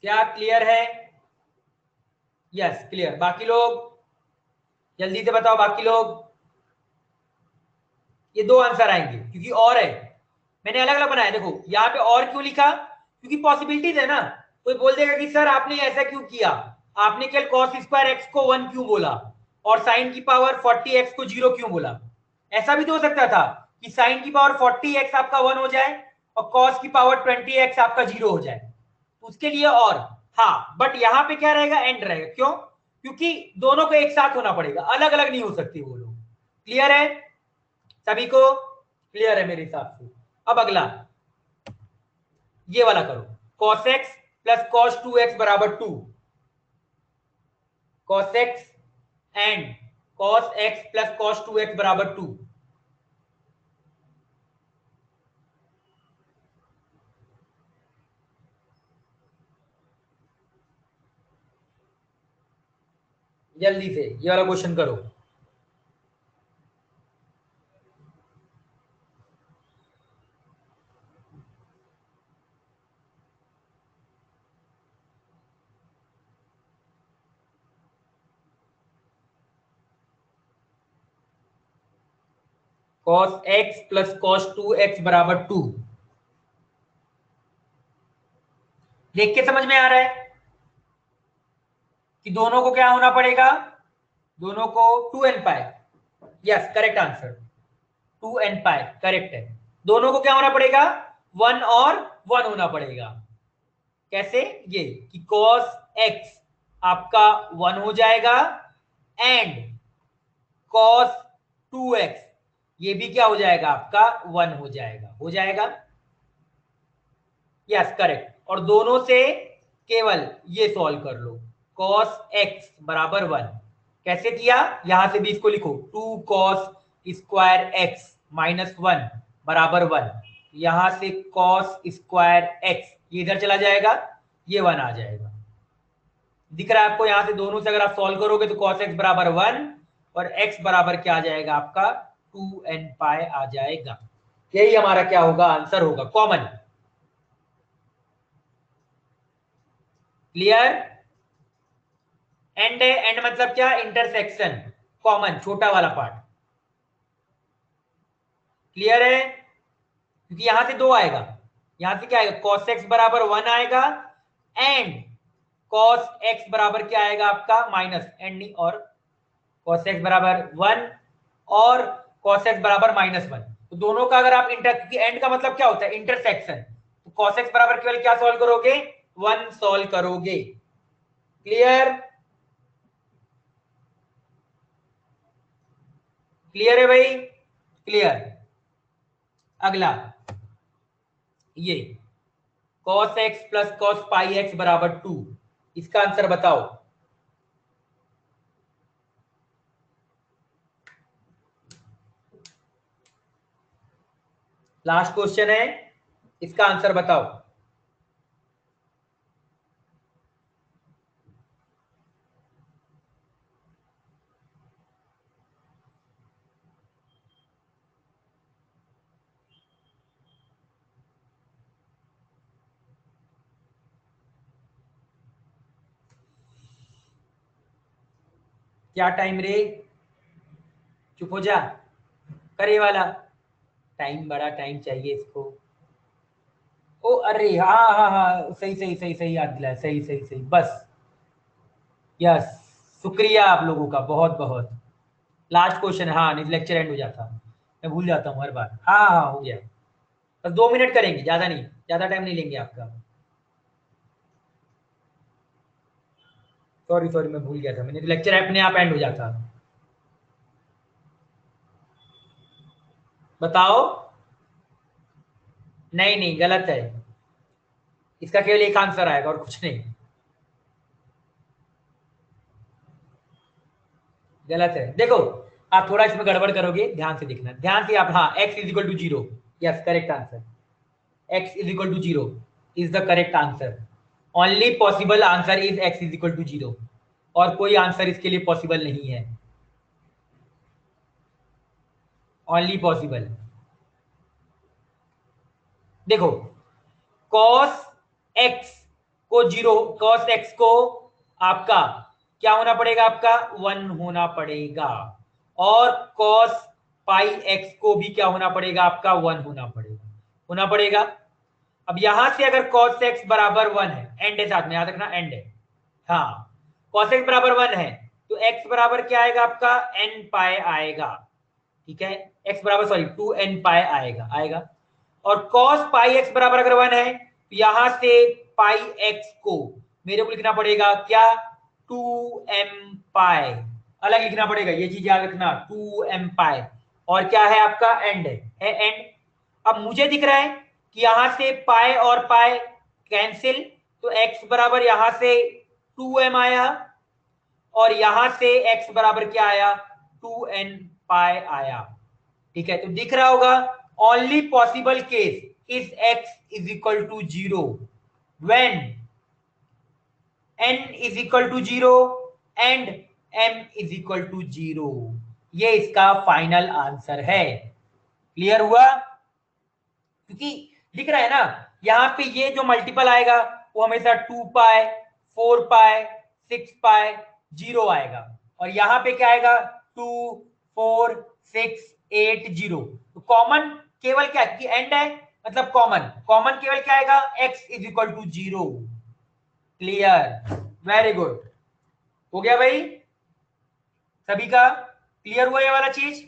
क्या क्लियर है? Yes clear. बाकी लोग जल्दी से बताओ, बाकी लोग। ये दो आंसर आएंगे क्योंकि और है, मैंने अलग अलग बनाया। देखो यहाँ पे और क्यों लिखा, क्योंकि पॉसिबिलिटीज है ना। कोई बोल देगा कि सर आपने ऐसा क्यों किया, आपने केवल cos स्क्वायर एक्स को 1 क्यों बोला और साइन की पावर 40x को 0 क्यों बोला। ऐसा भी तो हो सकता था कि साइन की पावर 40x आपका 1 हो जाए और cos की पावर 20x आपका 0 हो जाए, तो उसके लिए और। हाँ बट यहाँ पे क्या रहेगा, एंड रहेगा। क्यों? क्योंकि दोनों को एक साथ होना पड़ेगा, अलग अलग नहीं हो सकती वो लोग। क्लियर है सभी को? क्लियर है मेरे हिसाब से। अब अगला ये वाला करो, cos x plus cos 2x बराबर 2, cos x and cos x plus cos 2x बराबर 2। जल्दी से ये वाला क्वेश्चन करो। cos x plus cos 2x बराबर 2, देख के समझ में आ रहा है कि दोनों को क्या होना पड़ेगा, दोनों को 2n पाई। यस करेक्ट आंसर, 2n पाई करेक्ट है। दोनों को क्या होना पड़ेगा, 1 और 1 होना पड़ेगा। कैसे? ये कि cos x आपका 1 हो जाएगा एंड cos 2x ये भी क्या हो जाएगा आपका 1 हो जाएगा, हो जाएगा। Yes correct. और दोनों से केवल ये सॉल्व कर लो, cos x बराबर 1। कैसे किया, यहां से भी इसको लिखो, 2 cos स्क्वायर x माइनस 1 बराबर 1। यहां से cos स्क्वायर x ये इधर चला जाएगा, ये 1 आ जाएगा। दिख रहा है आपको? यहां से दोनों से अगर आप सॉल्व करोगे तो cos x बराबर 1 और x बराबर क्या आ जाएगा आपका 2n पाई आ जाएगा। यही हमारा क्या होगा, आंसर होगा, कॉमन। क्लियर? एंड है, एंड मतलब क्या, इंटरसेक्शन, कॉमन छोटा वाला पार्ट। क्लियर है? क्योंकि यहां से 2 आएगा, यहां से क्या आएगा, cos x बराबर 1 आएगा एंड cos x बराबर क्या आएगा आपका माइनस, एंड नहीं, और cos x बराबर 1 और cos x बराबर -1। तो दोनों का अगर आप इंटर, क्योंकि एंड का मतलब क्या होता है, इंटरसेक्शन, तो cos x बराबर केवल क्या सॉल्व करोगे, 1 सॉल्व करोगे। क्लियर? क्लियर है भाई? क्लियर। अगला ये cos x प्लस cos पाई x बराबर 2, इसका आंसर बताओ। लास्ट क्वेश्चन है, इसका आंसर बताओ। क्या टाइम रे, चुप हो जा, करे वाला, टाइम, बड़ा टाइम चाहिए इसको। ओ अरे हाँ हाँ हाँ, सही सही सही सही याद दिलाया, सही सही सही, बस। यस, शुक्रिया आप लोगों का बहुत बहुत। लास्ट क्वेश्चन, हाँ नहीं लेक्चर एंड हो जाता, मैं भूल जाता हूँ हर बार। हाँ हाँ हाँ, हो गया। बस 2 मिनट करेंगे, ज्यादा नहीं, ज्यादा टाइम नहीं लेंगे आपका। सॉरी सॉरी, मैं भूल गया था, मैंने लेक्चर अपने आप एंड हो जाता। बताओ। नहीं नहीं गलत है, इसका केवल एक आंसर आएगा और कुछ नहीं। गलत है, देखो आप थोड़ा इसमें गड़बड़ करोगे, ध्यान से देखना, ध्यान से आप, हाँ, x is equal to 0, yes correct answer, x is equal to 0 is the correct answer. Only possible answer is x is equal to 0, और कोई आंसर इसके लिए पॉसिबल नहीं है, ओनली पॉसिबल। देखो cos x को 0, cos x को आपका क्या होना पड़ेगा, आपका 1 होना पड़ेगा, और cos पाई x को भी क्या होना पड़ेगा, आपका 1 होना पड़ेगा। अब यहां से अगर cos x बराबर 1 है, एंड है साथ में, याद रखना एंड है, हाँ, cos x बराबर 1 है, तो x बराबर क्या आएगा, आपका n पाई आएगा, ठीक है, x बराबर सॉरी 2n पाई आएगा। और cos पाई x बराबर अगर 1 है, तो यहां से पाई x को मेरे को लिखना पड़ेगा क्या, 2m पाई, अलग लिखना पड़ेगा, ये चीज याद रखना, 2m पाई, और क्या है आपका एंड है एंड। अब मुझे दिख रहा है कि यहां से पाई और पाई कैंसिल, तो x बराबर यहां से 2m आया, और यहां से x बराबर क्या आया, 2n पाई आया, ठीक है। तो दिख रहा होगा, only possible case is x is equal to 0 when n is equal to 0 and m is equal to 0। ये इसका फाइनल आंसर है। क्लियर हुआ? क्योंकि दिख रहा है ना, यहां पे ये जो मल्टीपल आएगा वो हमेशा 2 पाई, 4 पाई, 6 पाई, 0 आएगा, और यहां पे क्या आएगा, 2, 4, 6, 8, 0। तो कॉमन केवल क्या, कि एंड है, मतलब कॉमन कॉमन केवल क्या आएगा, x is equal to 0। Clear, very good, हो गया भाई सभी का? क्लियर हुआ ये वाला चीज?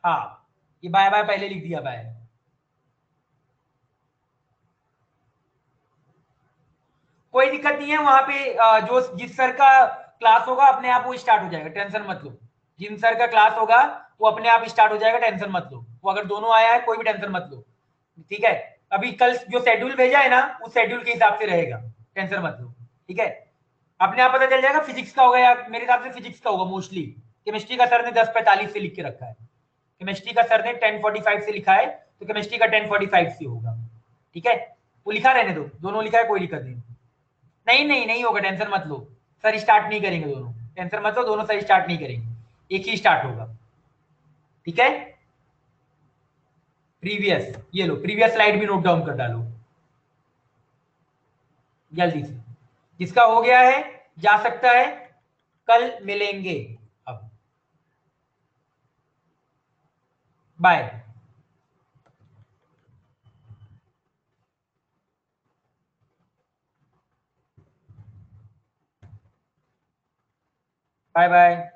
हाँ, ये बाय बाय पहले लिख दिया, बाय। कोई दिक्कत नहीं है वहां पे, जो जिस सर का क्लास होगा अपने आप वो स्टार्ट हो जाएगा, टेंशन मत लो। जिन सर का क्लास होगा वो अपने आप स्टार्ट हो जाएगा, टेंशन मत लो। वो अगर दोनों आया है कोई भी टेंशन मत लो, ठीक है। अभी कल जो शेड्यूल भेजा है ना, उस शेड्यूल के हिसाब से रहेगा, टेंशन मत लो, ठीक है। अपने आप पता चल जाएगा, फिजिक्स का होगा, या मेरे हिसाब से फिजिक्स का होगा मोस्टली। केमिस्ट्री का सर ने 10:45 से लिख के रखा है, केमिस्ट्री का सर ने 10:45 से लिखा है, तो केमिस्ट्री का 10:45 से होगा, ठीक है। वो लिखा रहने दो, दोनों लिखा है, कोई दिक्कत नहीं। नहीं नहीं नहीं होगा, टेंशन मत लो, सर स्टार्ट नहीं करेंगे दोनों, टेंशन मत लो, दोनों सर स्टार्ट नहीं करेंगे, एक ही स्टार्ट होगा, ठीक है। प्रीवियस, ये लो प्रीवियस स्लाइड भी नोट डाउन कर डालो जल्दी से, जिसका हो गया है जा सकता है, कल मिलेंगे। अब बाय। Bye bye.